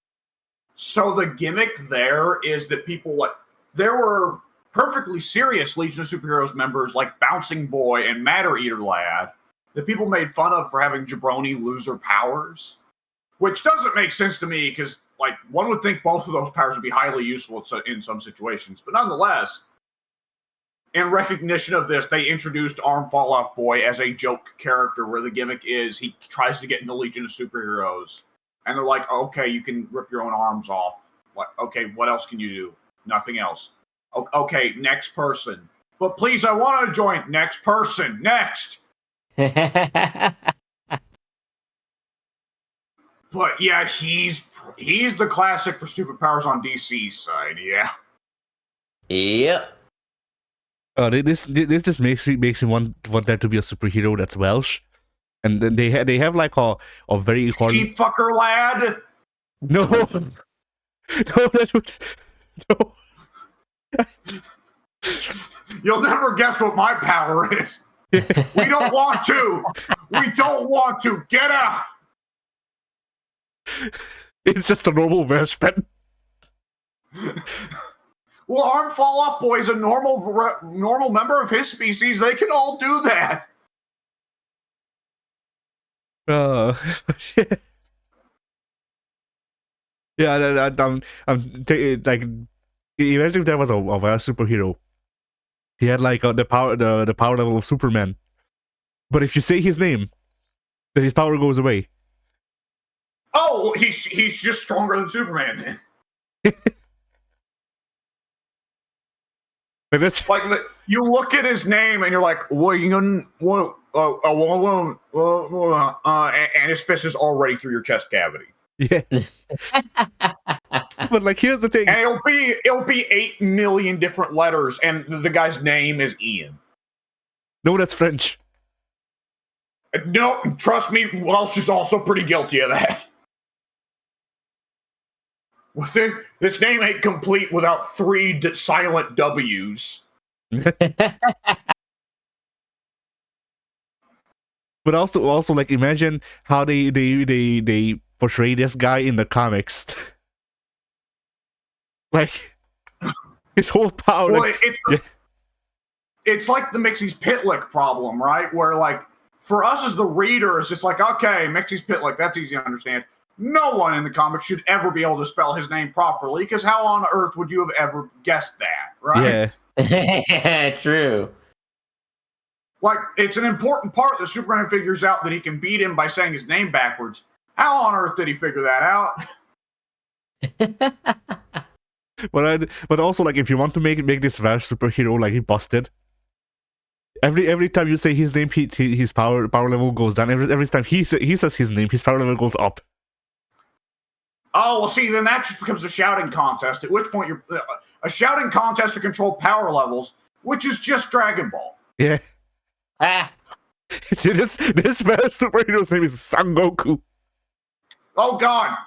So the gimmick there is that there were perfectly serious Legion of Superheroes members like Bouncing Boy and Matter Eater Lad that people made fun of for having jabroni loser powers, which doesn't make sense to me because, like, one would think both of those powers would be highly useful in some situations. But nonetheless, in recognition of this, they introduced Arm Fall Off Boy as a joke character where the gimmick is he tries to get into Legion of Superheroes. And they're like, okay, you can rip your own arms off. Like, okay, what else can you do? Nothing else. Okay, next person. But please, I want to join. Next person. Next. But yeah, he's the classic for stupid powers on DC's side. Yeah. Yep. This just makes me want that to be a superhero that's Welsh. And then they have like a very cheap fucker lad. No, that was no. You'll never guess what my power is. We don't want to. We don't want to. Get out. It's just a normal Welsh pen. Well, Arm Fall Off Boy is a normal member of his species. They can all do that. Shit. Yeah, I'm like, imagine if there was a superhero. He had like the power level of Superman, but if you say his name, then his power goes away. Oh, he's just stronger than Superman then. And that's like you look at his name and you're like, what are you gonna and his fist is already through your chest cavity. Yeah. But like, here's the thing. And it'll be 8 million different letters, and the guy's name is Ian. No, that's French. No, trust me, Welsh is also pretty guilty of that. This name ain't complete without 3 silent W's. But also like imagine how they portray this guy in the comics. Like his whole power. Well, Like, yeah. it's like the Mixie's Pitlick problem, right? Where like for us as the reader, it's just like, okay, Mixie's Pitlick, that's easy to understand. No one in the comics should ever be able to spell his name properly, because how on earth would you have ever guessed that, right? Yeah. True. Like, it's an important part that Superman figures out that he can beat him by saying his name backwards. How on earth did he figure that out? But also like if you want to make this Vash superhero like he busted. Every time you say his name, his power level goes down. Every time he says his name, his power level goes up. Oh, well, see, then that just becomes a shouting contest, at which point you're a shouting contest to control power levels, which is just Dragon Ball. Yeah. Ah. This Vash superhero's name is Son Goku. Oh, God.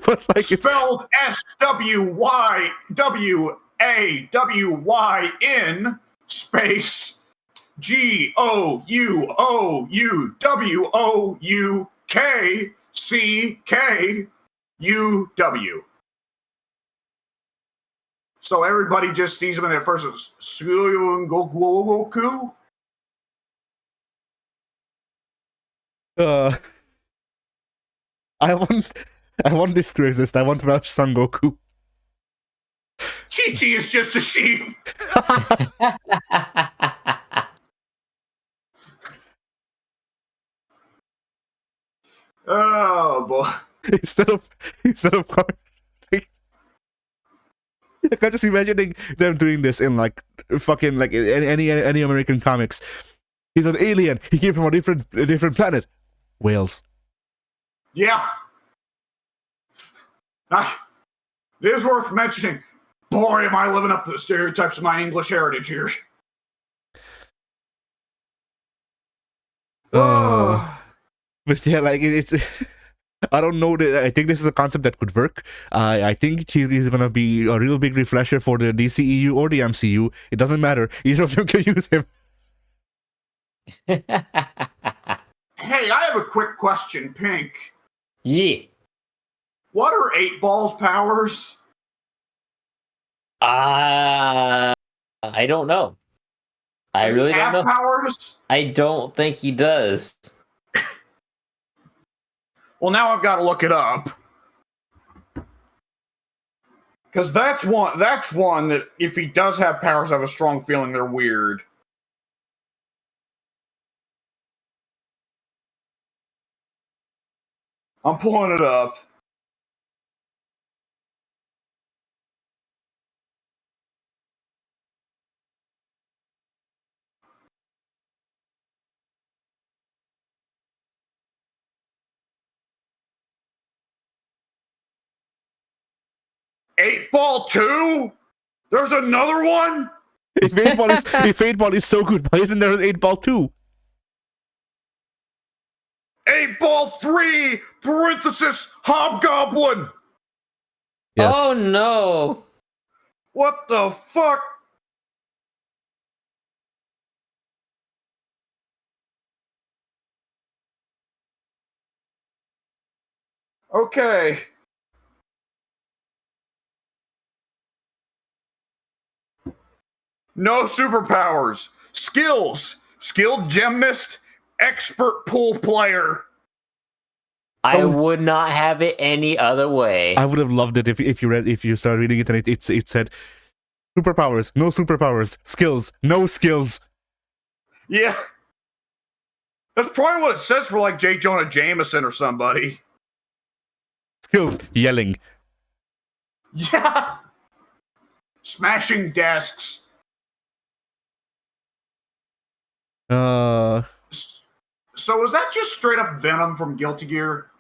But like spelled SWYWAWYN space GOUOUWKCKUW. So everybody just sees him and at first it's Goku. I want this to exist. I want Vash Son Goku. Chi-Chi is just a sheep. Oh boy! instead of like, I can just imagining them doing this in like fucking like any American comics. He's an alien. He came from a different planet. Wales. Yeah. It is worth mentioning. Boy, am I living up to the stereotypes of my English heritage here. But yeah, like it's. I don't know. I think this is a concept that could work. I think he's gonna be a real big refresher for the DCEU or the MCU. It doesn't matter. Either of them can use him. Hey, I have a quick question, Pink. Yeah. What are 8-Ball's powers? I don't know. I really don't know. Powers? I don't think he does. Well, now I've got to look it up. Because that's one that if he does have powers, I have a strong feeling they're weird. I'm pulling it up. Eight Ball 2? There's another one? If 8-Ball is so good, why isn't there an 8-Ball 2? 8-Ball 3 parenthesis Hobgoblin. Yes. Oh no. What the fuck? Okay. No superpowers. Skills. Skilled gymnast. Expert pool player. I would not have it any other way. I would have loved it if you started reading it and it said superpowers, no superpowers, skills, no skills. Yeah. That's probably what it says for like J. Jonah Jameson or somebody. Skills, yelling. Yeah. Smashing desks. So is that just straight up Venom from Guilty Gear?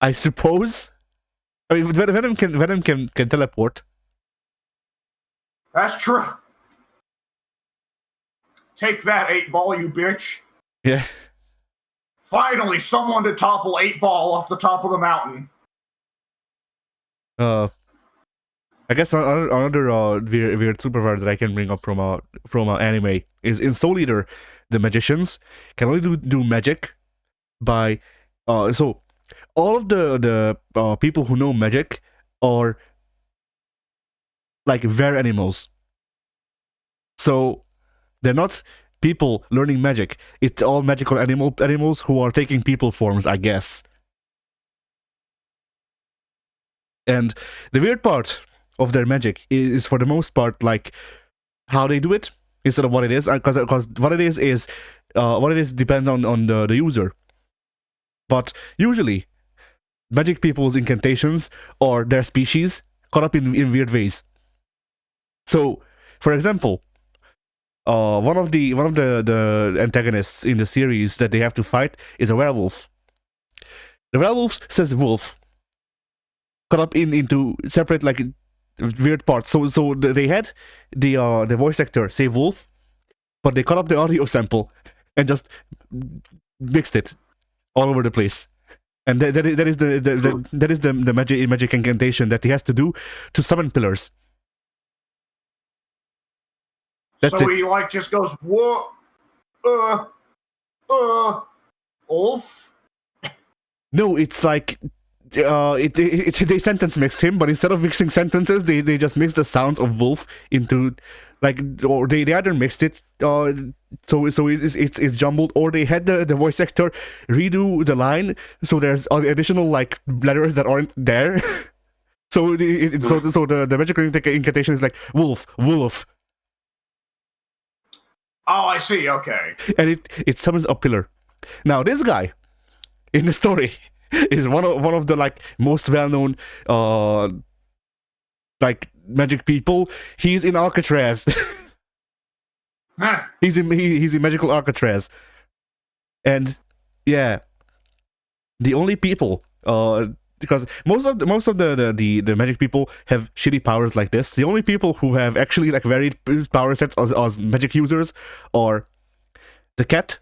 I suppose. I mean, Venom can teleport. That's true. Take that, 8-Ball, you bitch. Yeah. Finally, someone to topple 8-Ball off the top of the mountain. I guess another weird superpower that I can bring up from anime is in Soul Eater, the magicians can only do magic by so all of the people who know magic are like rare animals. So they're not people learning magic. It's all magical animals who are taking people forms, I guess. And the weird part of their magic is for the most part like how they do it instead of what it is, because what it is depends on the user. But usually magic people's incantations or their species caught up in weird ways. So for example, one of the antagonists in the series that they have to fight is a werewolf. The werewolf says wolf, cut up into separate like weird parts. So they had the voice actor say wolf, but they cut up the audio sample and just mixed it all over the place. And that is the magic incantation that he has to do to summon pillars. That's so it. he like just goes, "What? Wolf." No, it's like they sentence mixed him, but instead of mixing sentences, they just mixed the sounds of wolf into like, or they either mixed it so it's jumbled, or they had the voice actor redo the line so there's additional like letters that aren't there. So the magical incantation is like wolf. Oh, I see. Okay. And it summons a pillar. Now this guy in the story is one of the like most well-known like magic people. He's in Alcatraz. Huh. He's in magical Alcatraz. And yeah, the only people because most of the magic people have shitty powers like this. The only people who have actually like varied power sets as magic users are the cat,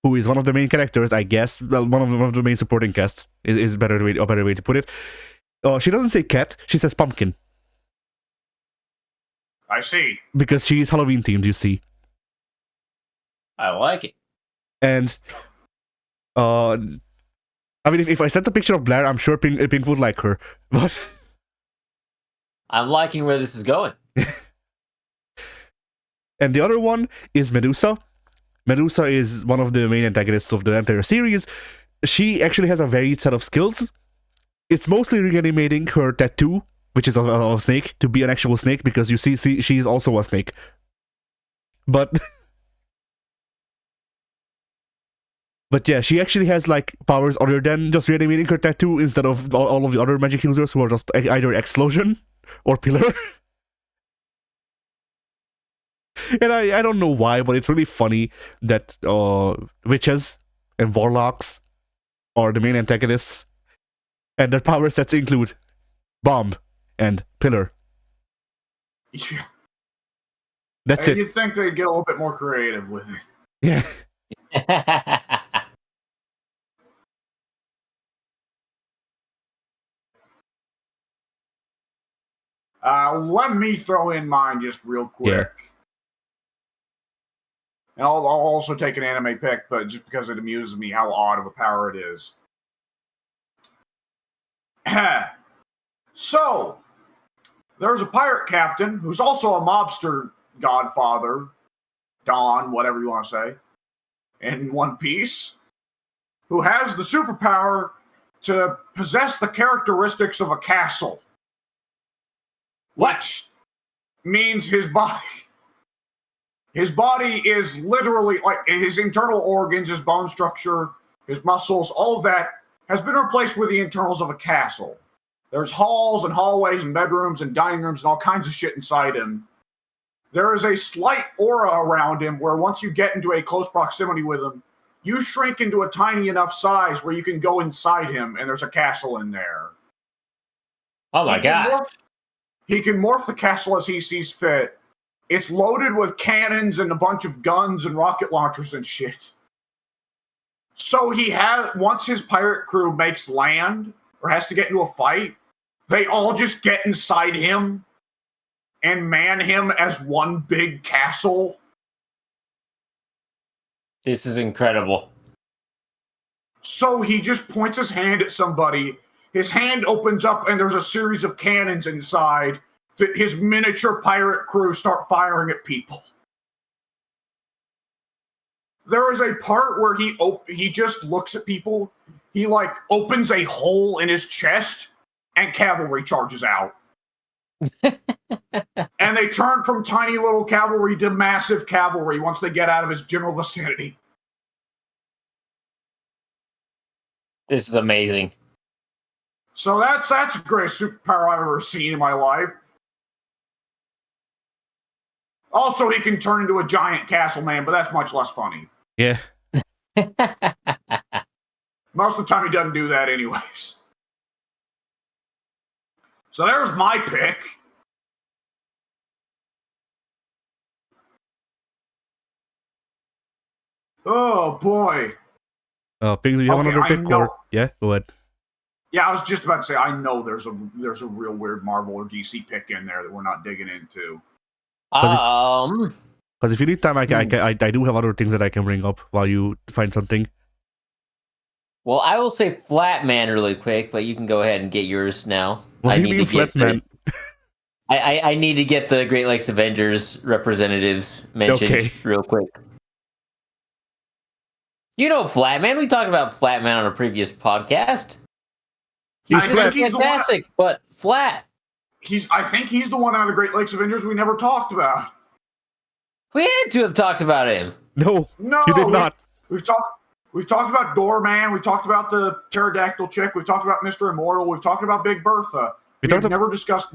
who is one of the main characters, I guess. Well, one of the main supporting casts is a better way to put it. She doesn't say cat; she says pumpkin. I see. Because she's Halloween themed, you see. I like it. And I mean, if I sent a picture of Blair, I'm sure Pink would like her. But I'm liking where this is going. And the other one is Medusa. Medusa is one of the main antagonists of the entire series. She actually has a varied set of skills. It's mostly reanimating her tattoo, which is a snake, to be an actual snake, because you see she is also a snake. But yeah, she actually has like powers other than just reanimating her tattoo, instead of all of the other magic users who are just either explosion or pillar. And I don't know why, but it's really funny that witches and warlocks are the main antagonists, and their power sets include bomb and pillar. Yeah. That's And it. you'd think they'd get a little bit more creative with it. Yeah. Let me throw in mine just real quick. Yeah. And I'll also take an anime pick, but just because it amuses me how odd of a power it is. So, there's a pirate captain who's also a mobster godfather, Don, whatever you want to say, in One Piece, who has the superpower to possess the characteristics of a castle. Which means his body is literally, like, his internal organs, his bone structure, his muscles, all of that has been replaced with the internals of a castle. There's halls and hallways and bedrooms and dining rooms and all kinds of shit inside him. There is a slight aura around him where once you get into a close proximity with him, you shrink into a tiny enough size where you can go inside him and there's a castle in there. Oh my god. He can morph the castle as he sees fit. It's loaded with cannons and a bunch of guns and rocket launchers and shit. So once his pirate crew makes land or has to get into a fight, they all just get inside him and man him as one big castle. This is incredible. So he just points his hand at somebody. His hand opens up and there's a series of cannons inside that his miniature pirate crew start firing at people. There is a part where he just looks at people. He like opens a hole in his chest and cavalry charges out. And they turn from tiny little cavalry to massive cavalry once they get out of his general vicinity. This is amazing. So that's the greatest superpower I've ever seen in my life. Also, he can turn into a giant castle man, but that's much less funny. Yeah. Most of the time, he doesn't do that anyways. So there's my pick. Oh, boy. Ping, do you have Okay, another I pick? know- Or yeah, go ahead. Yeah, I was just about to say, I know there's a real weird Marvel or DC pick in there that we're not digging into. Because if you need time, I do have other things that I can bring up while you find something. Well, I will say Flatman really quick, but you can go ahead and get yours now. What do you mean, Flatman? I need to get the Great Lakes Avengers representatives mentioned real quick. You know Flatman. We talked about Flatman on a previous podcast. He's fantastic, but flat. I think he's the one out of the Great Lakes Avengers we never talked about. We had to have talked about him. No, No, you did not. We've talked about Doorman. We talked about the pterodactyl chick. We've talked about Mr. Immortal. We've talked about Big Bertha. We've never discussed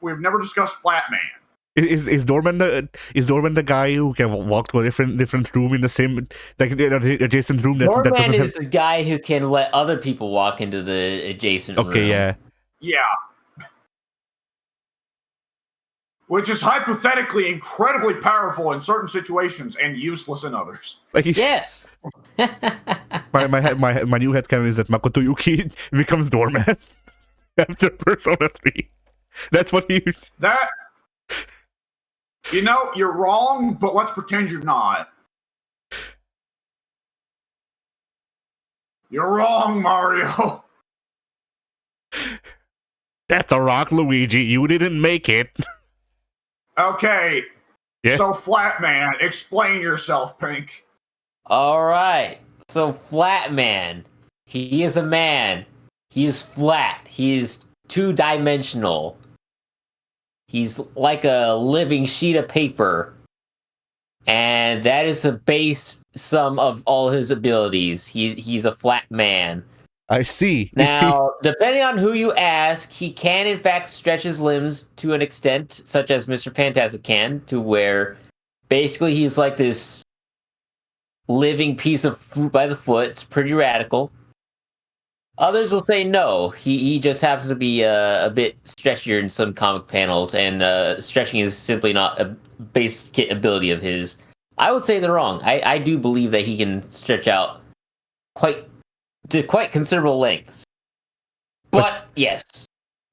Flatman. Is Doorman the guy who can walk to a different room in the same adjacent room? Doorman is the guy who can let other people walk into the adjacent room. Okay, yeah. Yeah. Which is hypothetically incredibly powerful in certain situations and useless in others. Yes. my new headcanon is that Makoto Yuki becomes Doorman after Persona 3. That's what he... That... You know, you're wrong, but let's pretend you're not. You're wrong, Mario. That's a rock, Luigi. You didn't make it. Okay. Yeah. So, Flatman, explain yourself, Pink. All right. So, Flatman, he is a man. He is flat. He is two-dimensional. He's like a living sheet of paper. And that is the base sum of all his abilities. He's a flat man. I see. Now, depending on who you ask, he can in fact stretch his limbs to an extent, such as Mr. Fantastic can, to where basically he's like this living piece of fruit by the foot. It's pretty radical. Others will say no. He just happens to be a bit stretchier in some comic panels, and stretching is simply not a base kit ability of his. I would say they're wrong. I do believe that he can stretch out quite considerable lengths. But yes,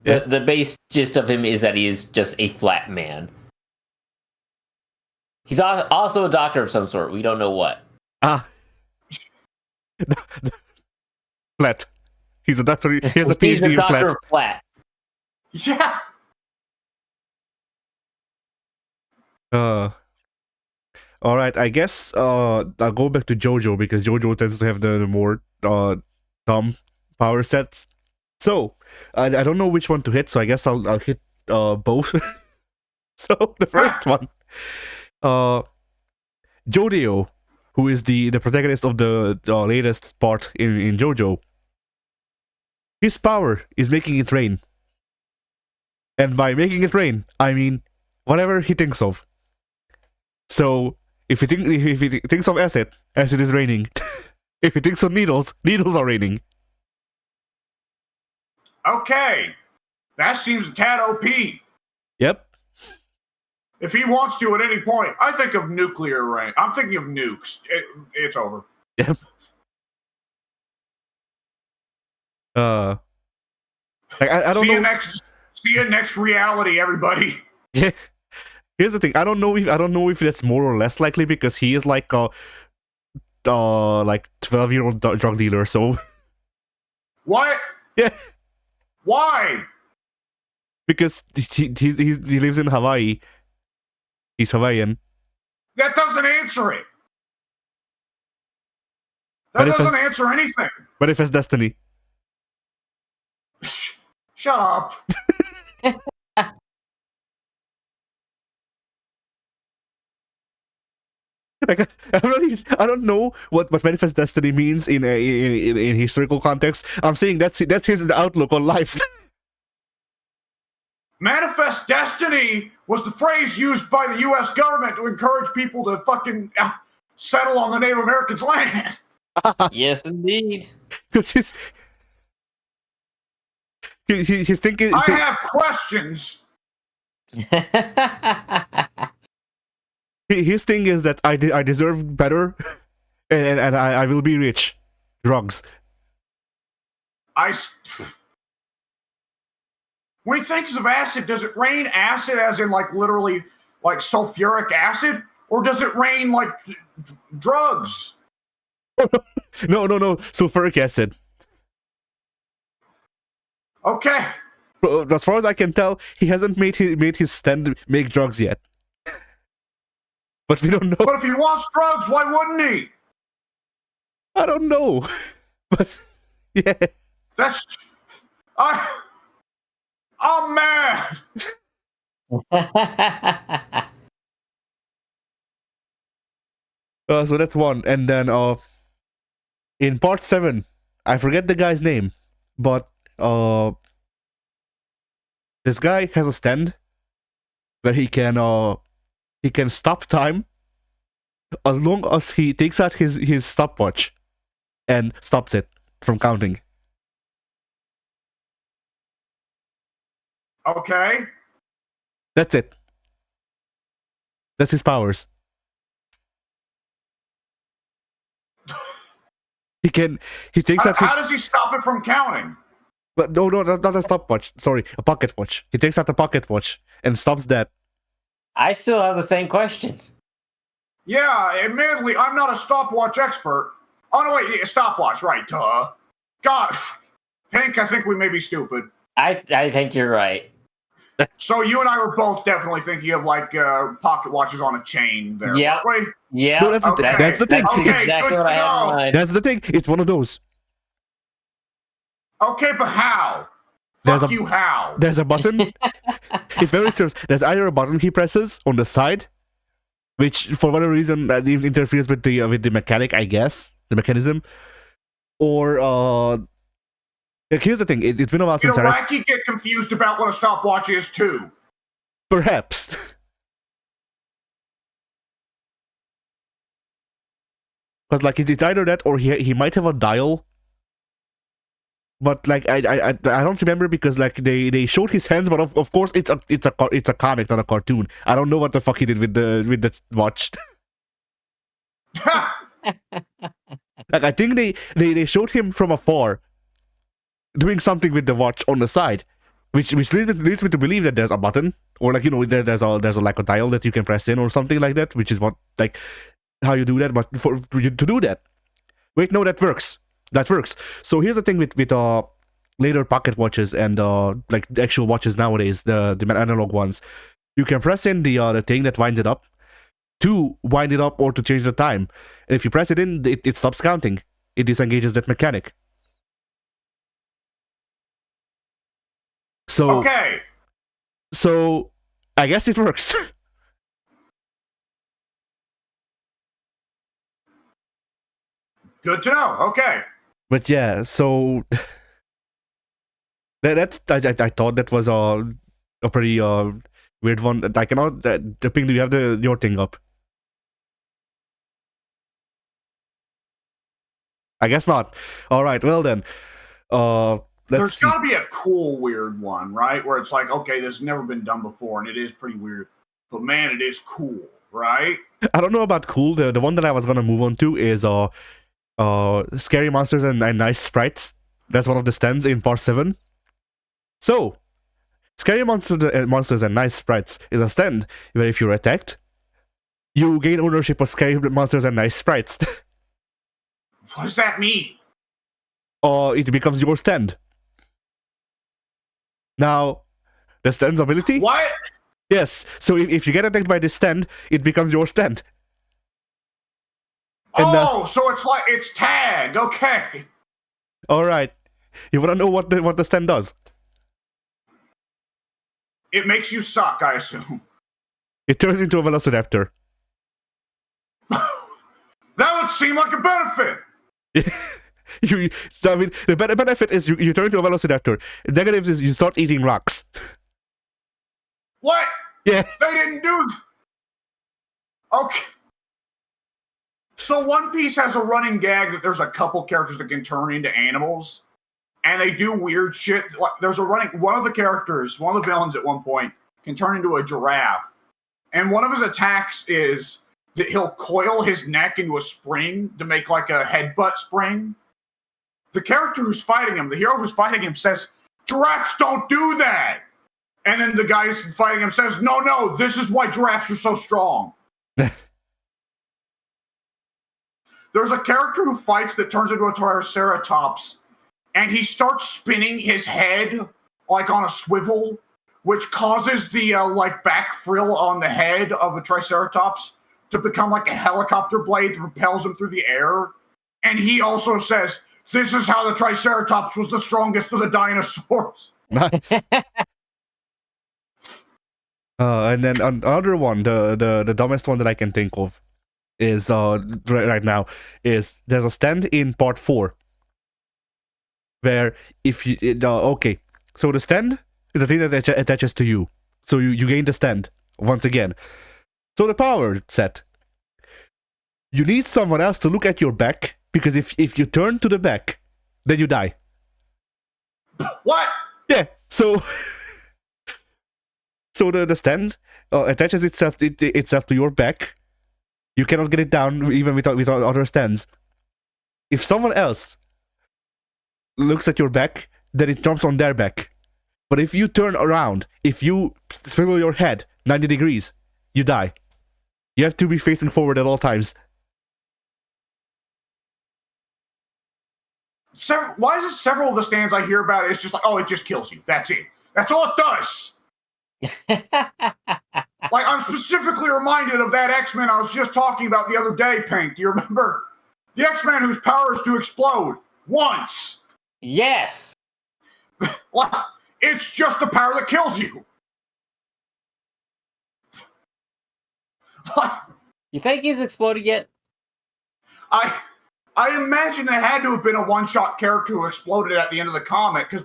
the base gist of him is that he is just a flat man. He's also a doctor of some sort. We don't know what. Flat. He's a doctor. He has a PhD He's a in doctor flat. of flat. Yeah. All right. I guess I'll go back to JoJo because JoJo tends to have the more dumb power sets. So I don't know which one to hit. So I guess I'll hit both. So the first one, Jodeo, who is the protagonist of the latest part in JoJo. His power is making it rain. And by making it rain, I mean whatever he thinks of. So if he thinks of acid is raining. If he thinks of needles are raining. Okay. That seems a tad OP. Yep. If he wants to at any point, I think of nuclear rain. I'm thinking of nukes. It's over. Yep. Like I don't know. See you next reality, everybody. Yeah. Here's the thing. I don't know if that's more or less likely because he is like a like 12-year-old drug dealer. So What? yeah, Why? because he lives in Hawaii. He's Hawaiian. That doesn't answer it. That doesn't answer anything. Manifest destiny. Shut up. Like, I don't know what manifest destiny means in historical context. I'm saying that's his outlook on life. Manifest destiny was the phrase used by the U.S. government to encourage people to fucking settle on the Native Americans' land. Yes, indeed. Because he's thinking. I have questions. His thing is that I deserve better, and I will be rich. Drugs. When he thinks of acid, does it rain acid as in like literally like sulfuric acid, or does it rain like drugs? No, sulfuric acid. Okay. As far as I can tell, he hasn't made his stand make drugs yet. But we don't know. But if he wants drugs, why wouldn't he? I don't know. But yeah. I'm mad. So that's one. And then in part 7, I forget the guy's name, but this guy has a stand where he can stop time as long as he takes out his stopwatch and stops it from counting. Okay. That's it. That's his powers. He takes out. How does he stop it from counting? But no, not a stopwatch. Sorry, a pocket watch. He takes out the pocket watch and stops that. I still have the same question. Yeah, admittedly, I'm not a stopwatch expert. Oh no, wait, yeah, stopwatch, right? God, Pink, I think we may be stupid. I think you're right. So you and I were both definitely thinking of like pocket watches on a chain there. Yeah. Right? Yeah. No, that's the thing. That's Okay, exactly good what I to had in know. mind. That's the thing. It's one of those. Okay, but how? Fuck you, how? There's a button. If memory serves, there's either a button he presses on the side, which for whatever reason that interferes with the mechanic, I guess, the mechanism, or like, here's the thing. It's been a while since Iraqi get confused about what a stopwatch is too. Perhaps. Because like it's either that or he might have a dial. But like I don't remember because like they showed his hands, but of course it's a comic, not a cartoon. I don't know what the fuck he did with the watch. Like I think they showed him from afar doing something with the watch on the side, which leads me to believe that there's a button or like there's a like a dial that you can press in or something like that, which is what like how you do that. But for you to do that, wait, no, that works. That works. So here's the thing with later pocket watches and like the actual watches nowadays, the analog ones, you can press in the thing that winds it up to wind it up or to change the time. And if you press it in, it stops counting. It disengages that mechanic. So okay. So I guess it works. Good to know. Okay. But yeah, so that's I thought that was a pretty weird one. I cannot. The Ping, do you have your thing up? I guess not. All right. Well then, there's got to be a cool weird one, right? Where it's like, okay, this has never been done before, and it is pretty weird, but man, it is cool, right? I don't know about cool. The one that I was gonna move on to is scary monsters and nice sprites. That's one of the stands in part 7. So, Scary Monsters and Nice Sprites is a stand where if you're attacked, you gain ownership of Scary Monsters and Nice Sprites. What does that mean? Or it becomes your stand. Now, the stand's ability? What? Yes, so if you get attacked by this stand, it becomes your stand. And, so it's tag. Okay. Alright. You wanna know what the stand does? It makes you suck, I assume. It turns into a Velociraptor. That would seem like a benefit. I mean, the benefit is you turn into a Velociraptor. The negatives is you start eating rocks. What? Yeah. They didn't do. Okay. So One Piece has a running gag that there's a couple characters that can turn into animals, and they do weird shit. Like, there's one of the characters, one of the villains at one point, can turn into a giraffe, and one of his attacks is that he'll coil his neck into a spring to make like a headbutt spring. The character who's fighting him, the hero who's fighting him, says, "Giraffes don't do that." And then the guy who's fighting him says, No, this is why giraffes are so strong. There's a character who fights that turns into a Triceratops, and he starts spinning his head like on a swivel, which causes the back frill on the head of a Triceratops to become like a helicopter blade that propels him through the air. And he also says, "This is how the Triceratops was the strongest of the dinosaurs." Nice. And then another one, the dumbest one that I can think of is right now is there's a stand in part 4 where if you okay, so the stand is a thing that attaches to you, so you gain the stand once again. So the power set, you need someone else to look at your back, because if you turn to the back, then you die. What? Yeah. So the stand attaches itself to your back. You cannot get it down even without other stands. If someone else looks at your back, then it jumps on their back. But if you turn around, if you swivel your head 90 degrees, you die. You have to be facing forward at all times. Why is it several of the stands I hear about, it's just like, oh, it just kills you. That's it. That's all it does. Like, I'm specifically reminded of that X-Men I was just talking about the other day, Pink. Do you remember? The X-Men whose power is to explode once. Yes. It's just the power that kills you. You think he's exploded yet? I imagine that had to have been a one-shot character who exploded at the end of the comic, because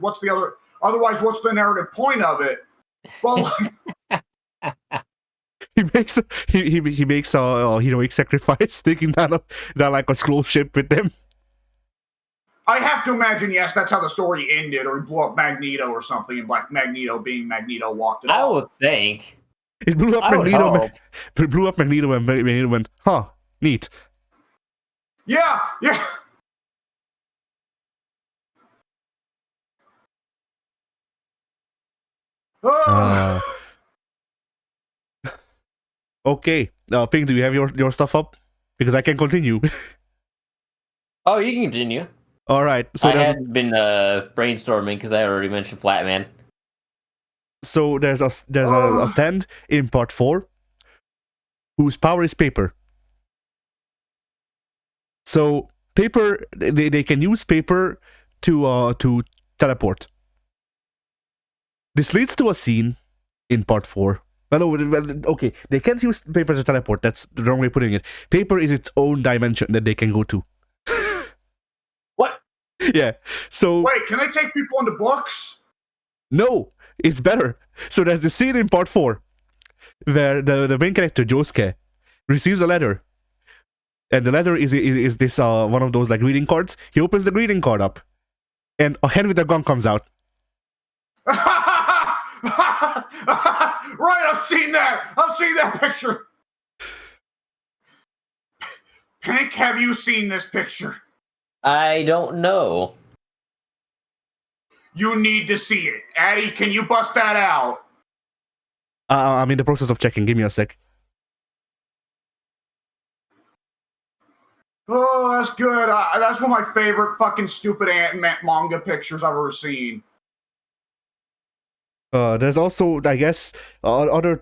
otherwise what's the narrative point of it? Well, he makes a heroic sacrifice, taking down like a scroll ship with them. I have to imagine, yes, that's how the story ended, or he blew up Magneto or something, and Magneto being Magneto walked it off. I would think. It blew up Magneto. It blew up Magneto, and Magneto went, "Huh, neat." Yeah. Okay, Pink, do you have your stuff up? Because I can continue. Oh, you can continue. All right. So I had been brainstorming because I already mentioned Flatman. So there's a stand in part 4 whose power is paper. So paper, they can use paper to teleport. This leads to a scene in part 4. Okay, they can't use paper to teleport. That's the wrong way of putting it. Paper is its own dimension that they can go to. What? Yeah. So wait, can they take people into books? No, it's better. So there's this scene in part 4 where the main character Josuke receives a letter, and the letter is this one of those like greeting cards. He opens the greeting card up, and a hand with a gun comes out. Right, I've seen that picture. Pink, have you seen this picture? I don't know. You need to see it. Addy, can you bust that out? I'm in the process of checking. Give me a sec. Oh, that's good. That's one of my favorite fucking stupid manga pictures I've ever seen. There's also, I guess, other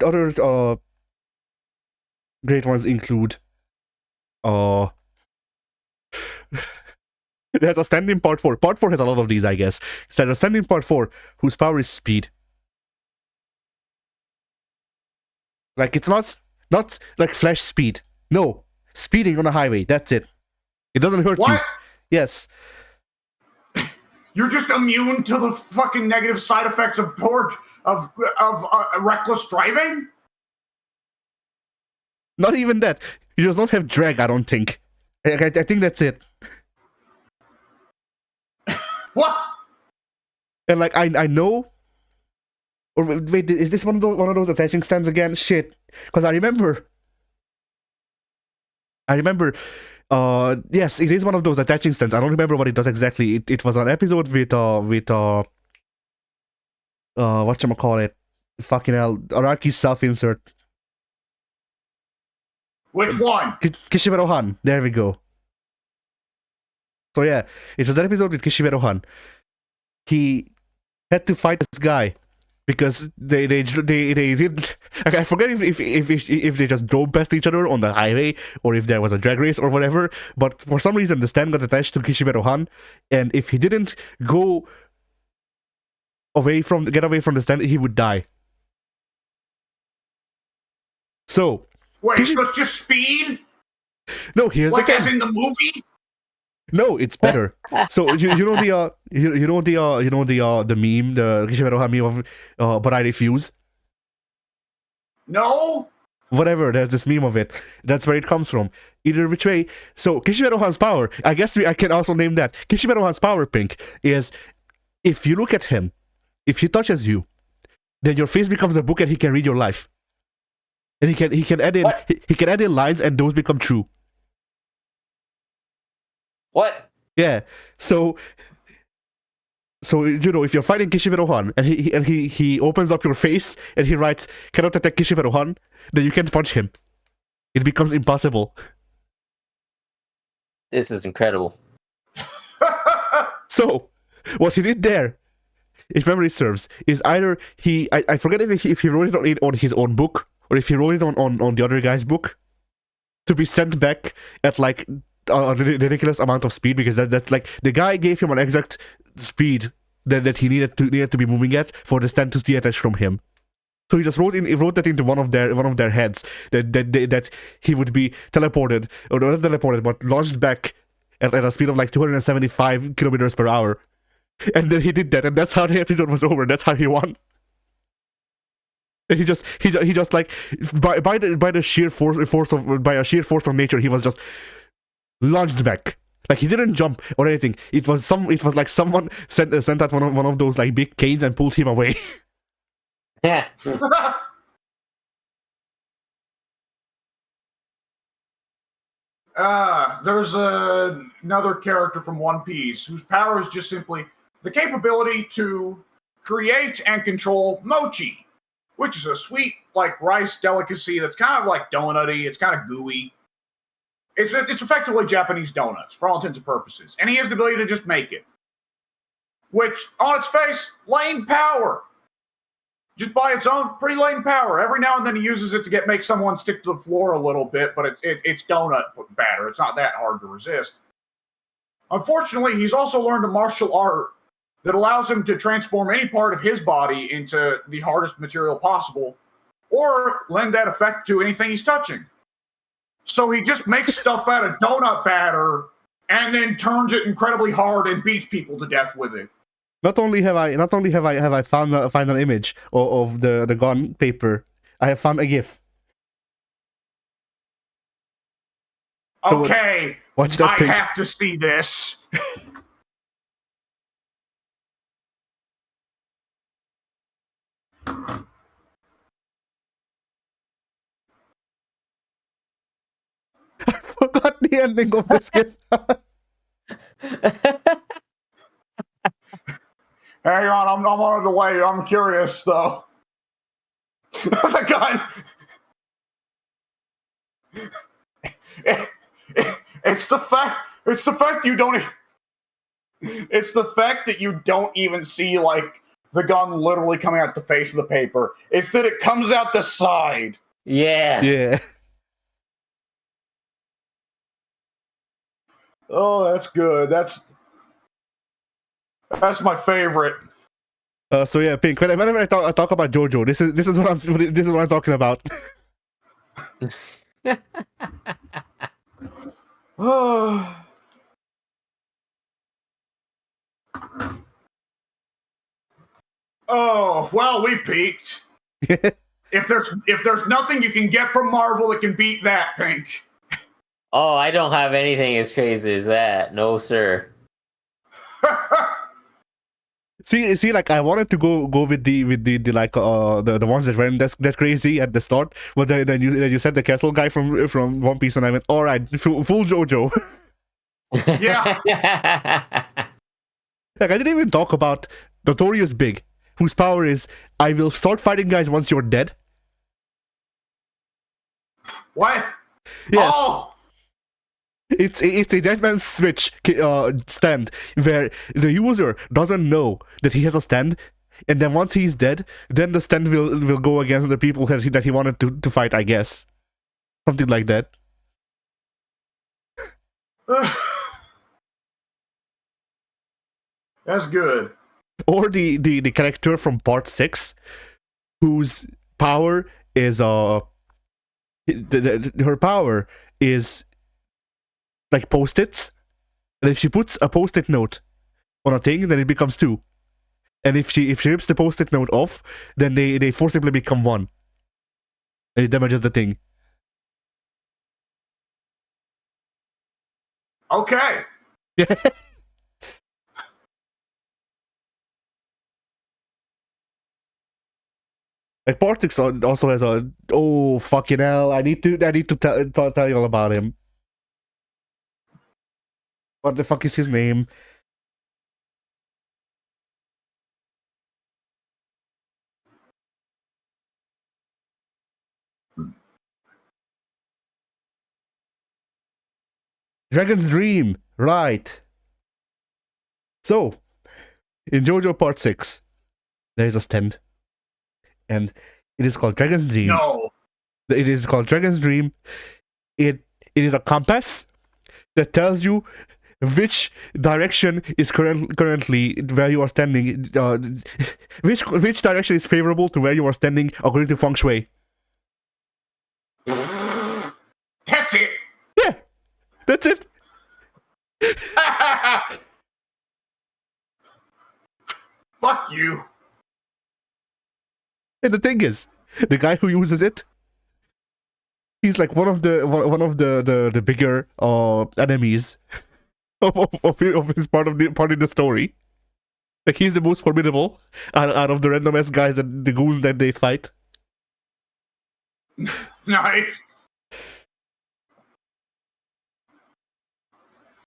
great ones include there's a stand-in part 4. Part 4 has a lot of these, I guess. So there's a stand-in part 4 whose power is speed. Like, it's not like Flash speed. No, speeding on a highway. That's it. It doesn't hurt you. Yes. You're just immune to the fucking negative side effects of reckless driving? Not even that. You just don't have drag, I don't think. I think that's it. What? And like I know. Or wait, is this one of those attaching stands again? Shit. Because I remember. Yes, it is one of those attaching stands. I don't remember what it does exactly. It was an episode with whatchamacallit, fucking hell, Araki's self-insert. Which one? Kishiberu-han. There we go. So yeah, it was an episode with Kishiberu-han. He had to fight this guy because they did. I forget if they just drove past each other on the highway or if there was a drag race or whatever. But for some reason, the stand got attached to Kishiberu-han, and if he didn't get away from the stand, he would die. So wait, so it's just speed? No, here's like the thing. as in the movie? No, it's better. So you know the meme, the Kishiberu-han meme of but I refuse. No. Whatever, there's this meme of it. That's where it comes from. Either which way. So Kishiberu-han's power, I guess I can also name that. Kishiberu-han's power, Pink, is if you look at him, if he touches you, then your face becomes a book and he can read your life. And he can add in lines and those become true. What? Yeah. So you know, if you're fighting Kishiberu-han and he opens up your face and he writes "cannot attack Kishiberu-han," then you can't punch him. It becomes impossible. This is incredible. So what he did there, if memory serves, is either I forget if he wrote it on his own book or if he wrote it on the other guy's book to be sent back at like a ridiculous amount of speed, because that's like the guy gave him an exact speed that he needed to be moving at for the stand to detach from him. So he just wrote that into one of their heads that he would be teleported, or not teleported, but launched back at a speed of like 275 kilometers per hour. And then he did that, and that's how the episode was over. That's how he won. And he just like by the sheer force of nature, he was just launched back. Like he didn't jump or anything. It was like someone sent out one of those like big canes and pulled him away. Yeah. There's another character from One Piece whose power is just simply the capability to create and control mochi, which is a sweet like rice delicacy that's kind of like donutty. It's kind of gooey. It's effectively Japanese donuts for all intents and purposes. And he has the ability to just make it. Which, on its face, lame power. Just by its own, pretty lame power. Every now and then he uses it to make someone stick to the floor a little bit, but it's donut batter. It's not that hard to resist. Unfortunately, he's also learned a martial art that allows him to transform any part of his body into the hardest material possible, or lend that effect to anything he's touching. So he just makes stuff out of donut batter and then turns it incredibly hard and beats people to death with it. Not only have I found an image of the gun paper, I have found a GIF. Okay, watch that. I have to see this. Forgot the ending of this game. Hang on, I'm on a delay. I'm curious though. The gun. It's the fact. It's the fact you don't. It's the fact that you don't even see like the gun literally coming out the face of the paper. It's that it comes out the side. Yeah. Yeah. Oh, that's good. That's my favorite. So yeah, Pink. Whenever I talk about JoJo, this is what I'm talking about. Oh, well, we peaked. If there's nothing you can get from Marvel that can beat that, Pink. Oh, I don't have anything as crazy as that. No, sir. See, like I wanted to go with the like the ones that weren't that crazy at the start, but then you said the Castle guy from One Piece, and I went, all right, full JoJo. Yeah. Like I didn't even talk about Notorious Big, whose power is I will start fighting guys once you're dead. What? Yes. Oh! It's a dead man's switch stand where the user doesn't know that he has a stand, and then once he's dead, then the stand will go against the people that he wanted to fight, I guess. Something like that. That's good. Or the character from Part 6, whose power is her power is like post-its, and if she puts a post-it note on a thing, then it becomes 2. And if she rips the post-it note off, then they forcibly become 1. And it damages the thing. Okay. Yeah. Like Part 6 also has a fucking hell. I need to tell you all about him. What the fuck is his name? Dragon's Dream, right. So, in JoJo Part 6, there is a stand. And it is called Dragon's Dream. No. It is called Dragon's Dream. It is a compass that tells you which direction is currently where you are standing. Which direction is favorable to where you are standing according to feng shui. That's it. Yeah, that's it. Fuck you. And the thing is, the guy who uses it, he's like one of the bigger enemies of his part of the story. Like he's the most formidable out of the random ass guys and the goons that they fight. Nice.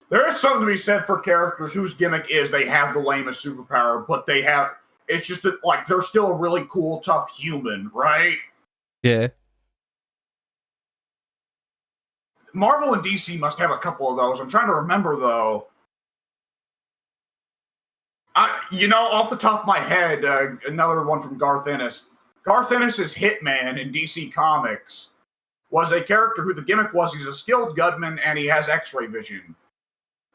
There is something to be said for characters whose gimmick is they have the lamest superpower, but they have. It's just that, like, they're still a really cool, tough human, right? Yeah. Marvel and DC must have a couple of those. I'm trying to remember, though. Off the top of my head, another one from Garth Ennis. Garth Ennis' Hitman in DC Comics was a character who the gimmick was he's a skilled gunman and he has X-ray vision.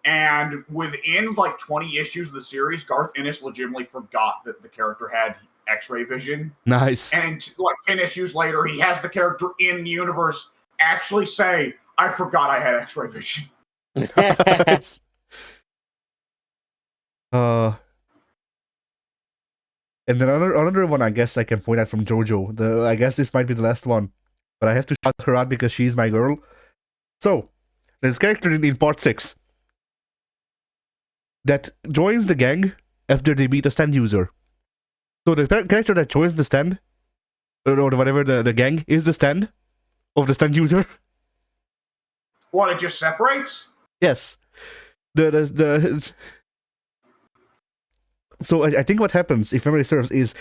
And within like 20 issues of the series, Garth Ennis legitimately forgot that the character had X-ray vision. Nice. And like 10 issues later, he has the character in the universe actually say, I forgot I had X-ray vision. Nice. And then another one I guess I can point out from JoJo. I guess this might be the last one. But I have to shout her out because she's my girl. So, there's a character in Part 6 that joins the gang after they beat a stand user. So the character that joins the stand, or whatever the gang, is the stand of the stand user. What, it just separates? Yes. So I think what happens, if memory serves, is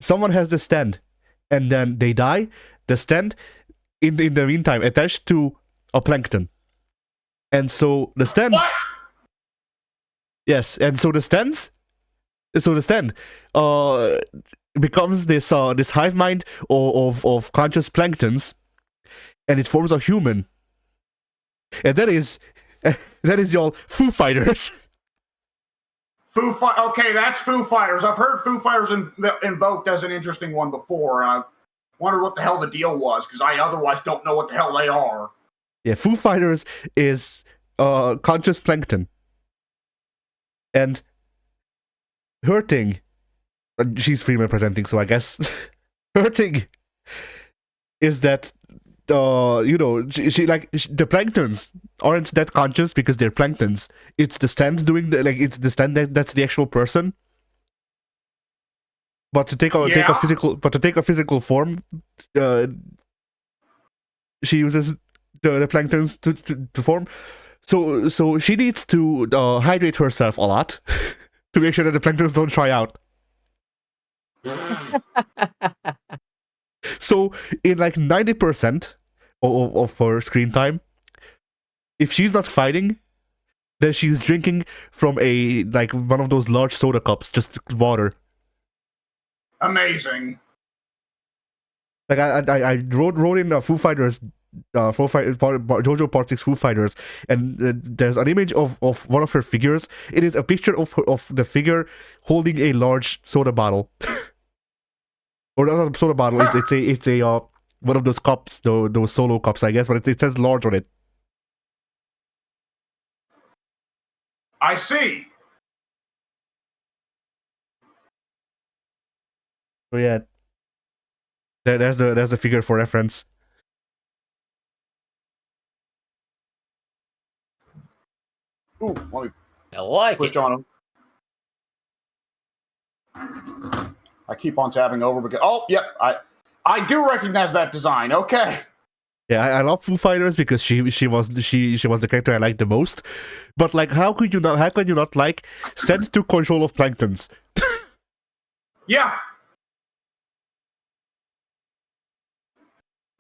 someone has the stand, and then they die. The stand, in the meantime, attached to a plankton, and so the stand. What? Yes, and so the stand becomes this hive mind of conscious planktons, and it forms a human, and that is y'all Foo Fighters. Okay, that's Foo Fighters. I've heard Foo Fighters invoked as an interesting one before, and I've wondered what the hell the deal was, because I otherwise don't know what the hell they are. Yeah, Foo Fighters is conscious plankton. And Hurting, she's female presenting, so I guess Hurting is that the planktons aren't that conscious because they're planktons. It's the stand doing it's the stand that's the actual person. But to take a physical form, she uses the planktons to form. So she needs to hydrate herself a lot to make sure that the planktons don't try out. So in like 90% of her screen time, if she's not fighting, then she's drinking from one of those large soda cups, just water. Amazing. Like I wrote in Foo Fighters, JoJo Part 6 Foo Fighters, and there's an image of one of her figures. It is a picture of the figure holding a large soda bottle. Or not a soda bottle, it's a one of those cups, those solo cups, I guess, but it says large on it. I see. So yeah, there's the figure for reference. Ooh, let me I like switch it. on them. I keep on tabbing over because yep, I do recognize that design. Okay. Yeah, I love Foo Fighters because she was the character I liked the most. But like, how can you not like stand to control of planktons? Yeah.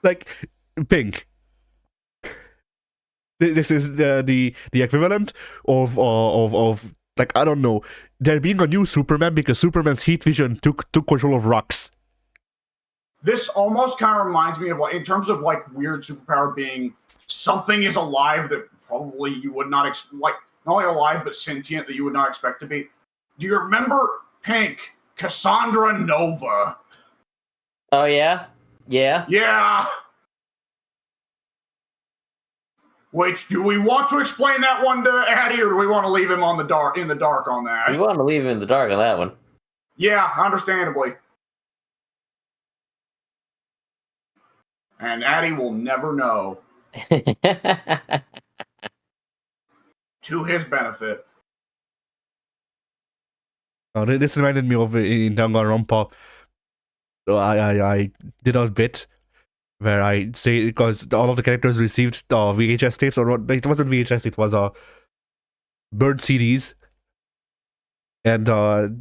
Like Pink. This is the equivalent of like, I don't know, there being a new Superman because Superman's heat vision took control of rocks. This almost kind of reminds me of, like, in terms of like weird superpower being something is alive that probably you would not not only alive but sentient that you would not expect to be. Do you remember Pink, Cassandra Nova? Oh yeah, yeah. Yeah. Which, do we want to explain that one to Addy, or do we want to leave him in the dark on that? We want to leave him in the dark on that one. Yeah, understandably. And Addy will never know. To his benefit. Oh, this reminded me of in Danganronpa. I did a bit where I say, because all of the characters received VHS tapes, or what, it wasn't VHS, it was bird CDs, and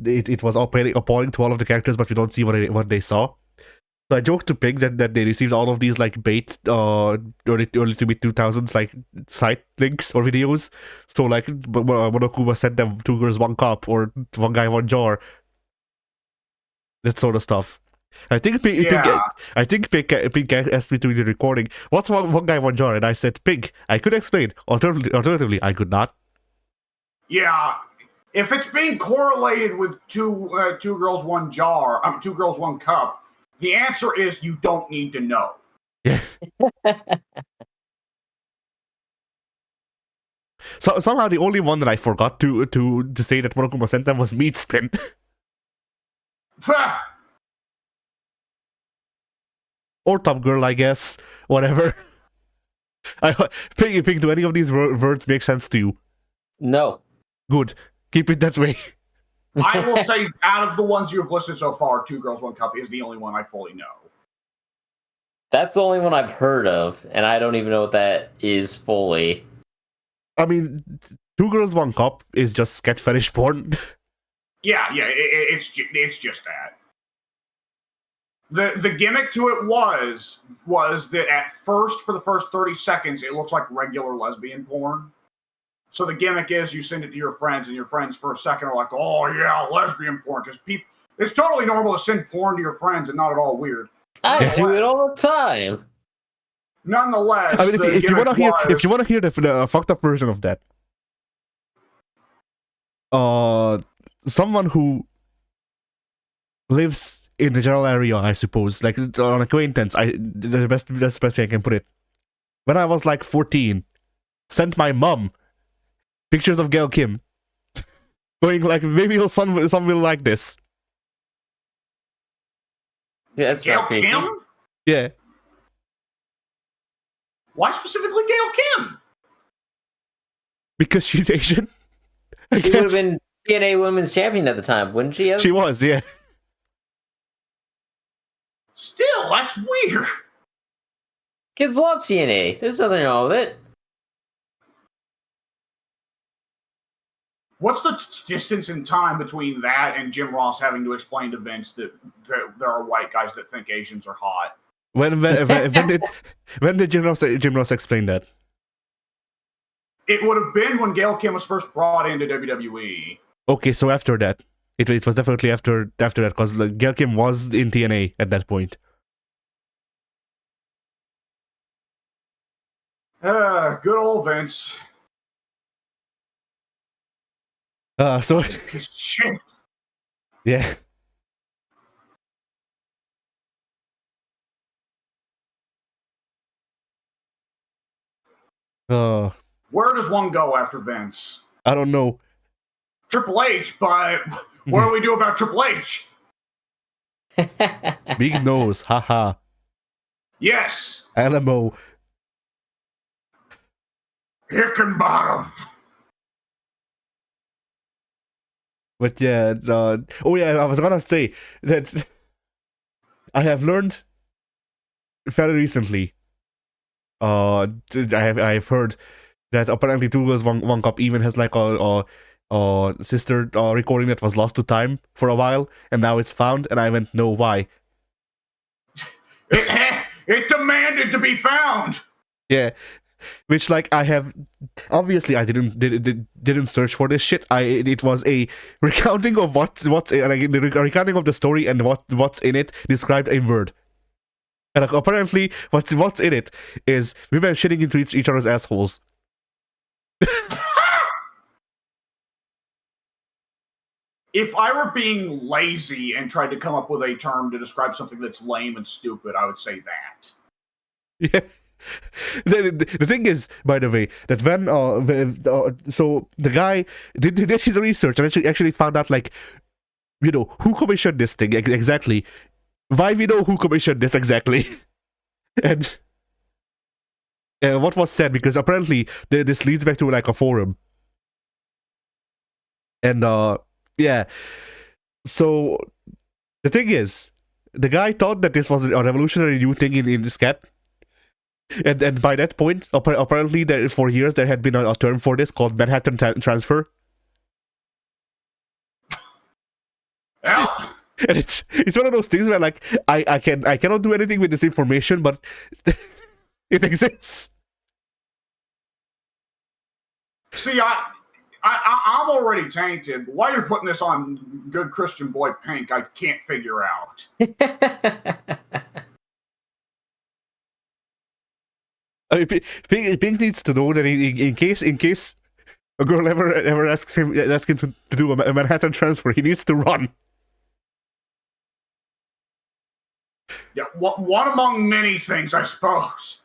it was appalling to all of the characters, but we don't see what they saw. So I joked to Pig that they received all of these like bait early to mid 2000s like site links or videos. So like Monokuma sent them 2 girls 1 cup or 1 guy 1 jar. That sort of stuff. I think Pig asked me to do the recording. What's one guy 1 jar? And I said, Pig, I could explain. Alternatively, I could not. Yeah. If it's being correlated with 2 girls 1 jar, 2 girls 1 cup, the answer is you don't need to know. Yeah. So somehow the only one that I forgot to say that Monokuma sent them was Meat Spin. Or Top Girl, I guess. Whatever. Pig, do any of these words make sense to you? No. Good. Keep it that way. I will say, out of the ones you have listed so far, 2 girls 1 cup is the only one I fully know. That's the only one I've heard of, and I don't even know what that is fully. I mean, 2 girls 1 cup is just sketch fetish porn. Yeah, it's just that. The gimmick to it was that at first, for the first 30 seconds, it looks like regular lesbian porn. So the gimmick is you send it to your friends, and your friends for a second are like, "Oh yeah, lesbian porn," because it's totally normal to send porn to your friends and not at all weird. I do it all the time. Nonetheless, I mean, if you want to hear the fucked up version of that, someone who lives in the general area, I suppose, like an acquaintance, that's the best way I can put it. When I was like 14, sent my mom pictures of Gail Kim, going like, maybe your son will like this. Yeah, that's Gail Kim? Yeah. Why specifically Gail Kim? Because she's Asian. She would have been TNA Women's Champion at the time, wouldn't she have? She was, yeah. Still, that's weird. Kids love TNA. There's nothing wrong with it. What's the distance in time between that and Jim Ross having to explain to Vince that there are white guys that think Asians are hot? When did Jim Ross explain that? It would have been when Gail Kim was first brought into WWE. Okay, so after that. It was definitely after that, because Gail Kim was in TNA at that point. Good old Vince. So Shit. yeah. Where does one go after Vince? I don't know. Triple H, but what do we do about Triple H? Big nose, haha. Yes. Alamo. Hickenbottom. But yeah, oh yeah, I was gonna say that I have learned fairly recently. I've heard that apparently Two Girls One Cup even has like a sister recording that was lost to time for a while, and now it's found, and I went, no, why? It demanded to be found. Yeah, which like I have obviously I didn't search for this shit. It was a recounting of what's like the recounting of the story and what's in it described in word. And apparently, what's in it is women shitting into each other's assholes. If I were being lazy and tried to come up with a term to describe something that's lame and stupid, I would say that. Yeah. The thing is, by the way, that when so the guy did his research and actually found out, like, you know, who commissioned this thing exactly. Why we know who commissioned this exactly. And what was said, because apparently this leads back to like a forum. And yeah, so the thing is, the guy thought that this was a revolutionary new thing in scat, and by that point, apparently for years there had been a term for this called Manhattan transfer. Yeah. And it's one of those things where, like, I cannot do anything with this information, but it exists. See, I'm already tainted. But why you're putting this on Good Christian Boy Pink, I can't figure out. I mean, Pink needs to know that in case a girl ever asks him to do a Manhattan transfer, he needs to run. Yeah, one among many things, I suppose.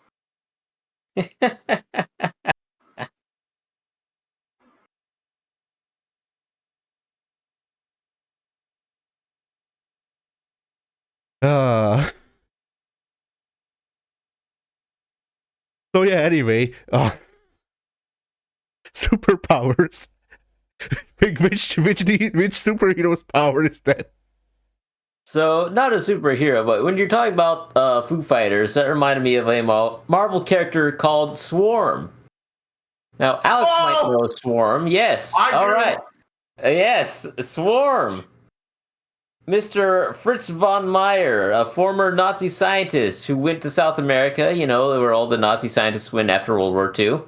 So yeah, anyway, superpowers. Which superhero's power is that? So, not a superhero, but when you're talking about Foo Fighters, that reminded me of a Marvel character called Swarm. Now, Alex might know Swarm. Yes. All right. Yes, Swarm. Mr. Fritz von Meyer, a former Nazi scientist who went to South America, where all the Nazi scientists went after World War II,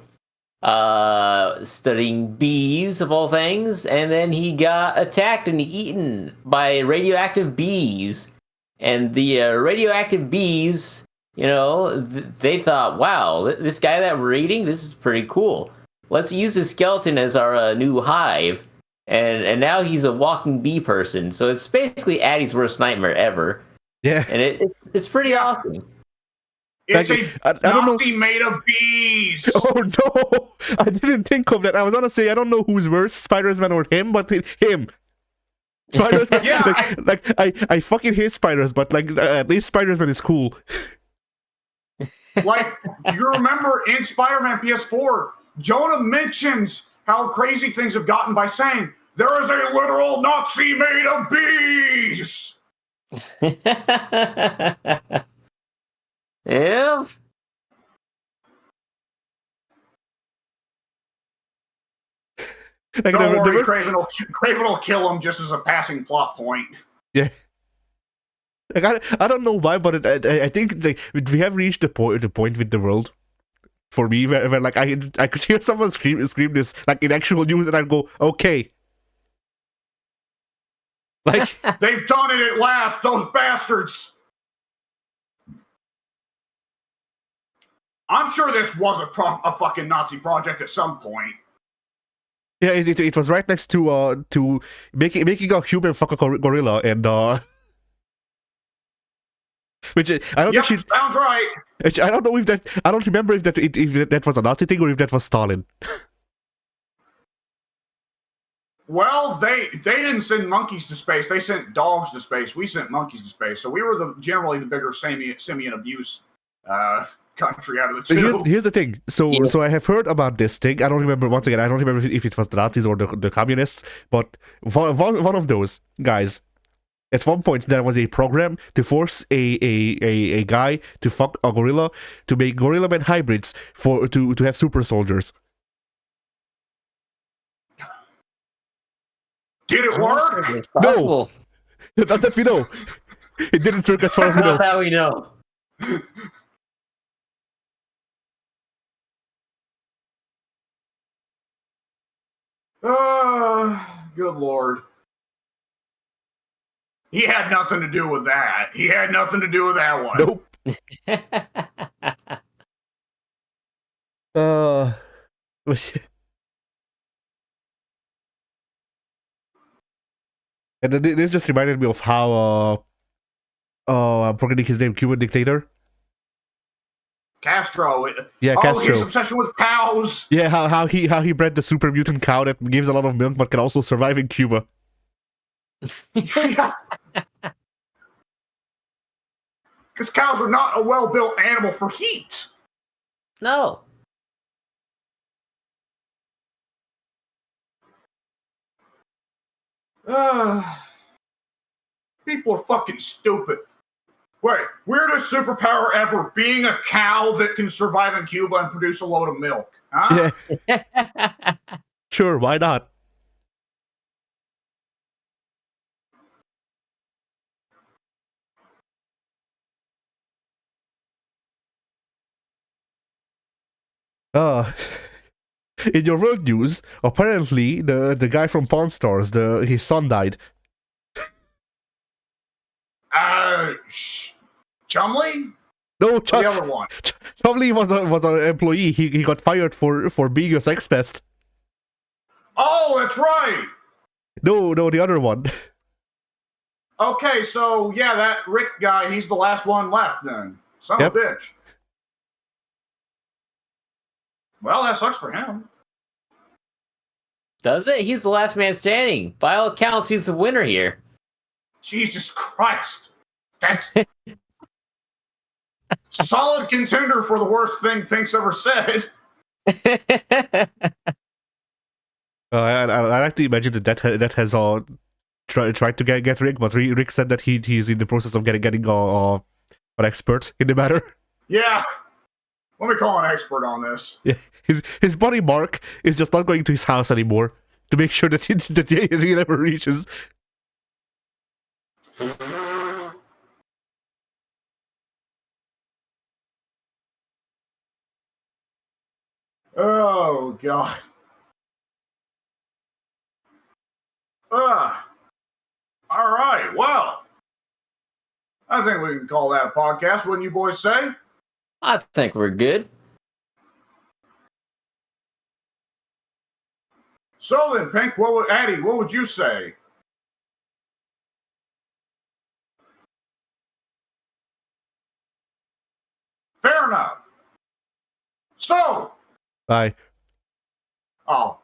studying bees, of all things, and then he got attacked and eaten by radioactive bees. And the radioactive bees, they thought, wow, this guy that we're eating, this is pretty cool. Let's use his skeleton as our new hive. And now he's a walking bee person. So it's basically Addie's worst nightmare ever. Yeah. And it's pretty awesome. It's Like, a I don't Nazi made of bees. Oh no! I didn't think of that. I was gonna say I don't know who's worse, Spider-Man or him, but him. Spider-Man. Yeah, I fucking hate spiders, but at least Spider-Man is cool. Like, you remember in Spider-Man PS4, Jonah mentions how crazy things have gotten by saying, there is a literal Nazi made of bees! Yeah. Like, Don't worry, was- Kraven will kill him just as a passing plot point. Yeah. Like, I don't know why, but I think like we have reached the point with the world. For me, where like I could hear someone scream this like in actual news, and I'd go, okay. Like They've done it at last, those bastards! I'm sure this was a fucking Nazi project at some point. yeah, it was right next to making a human fuck a gorilla, and which I don't Yep, think sounds right. which I don't know if I don't remember if that was a Nazi thing or if that was Stalin. Well, they didn't send monkeys to space. They sent dogs to space. We sent monkeys to space. So we were generally the bigger simian abuse country out of the two. Here's the thing. So Yeah. so I have heard about this thing. I don't remember, once again, I don't remember if it was the Nazis or the communists, but one of those guys. At one point, there was a program to force a guy to fuck a gorilla to make gorilla man hybrids to have super soldiers. Did it work? It's possible. Not that we know. It didn't work as far as we know. Not that we know. Good lord. He had nothing to do with that. He had nothing to do with that one. Nope. And then this just reminded me of how I'm forgetting his name, Cuban dictator. Castro. Yeah, Oh, Castro. his obsession with cows. Yeah, how he bred the super mutant cow that gives a lot of milk but can also survive in Cuba. Because cows are not a well-built animal for heat. No. People are fucking stupid. Wait, weirdest superpower ever, being a cow that can survive in Cuba and produce a load of milk. Huh? Yeah, sure, why not? In your world news, apparently the guy from Pawn Stars, his son died. Chumley? No, Or the other one? Chumley was an employee. He got fired for being a sex pest. Oh, that's right. No, the other one. Okay, so yeah, that Rick guy, he's the last one left then. Son of a bitch. Well, that sucks for him. Does it? He's the last man standing. By all accounts, he's the winner here. Jesus Christ. That's solid contender for the worst thing Pink's ever said. I like to imagine that has tried to get Rick, but Rick said that he's in the process of getting an expert in the matter. Yeah. Let me call an expert on this. Yeah, his buddy Mark is just not going to his house anymore. to make sure that he never reaches. Oh, God. All right, well, I think we can call that a podcast, wouldn't you boys say? I think we're good. So then, Pink, Addy, what would you say? Fair enough. So, Bye. oh,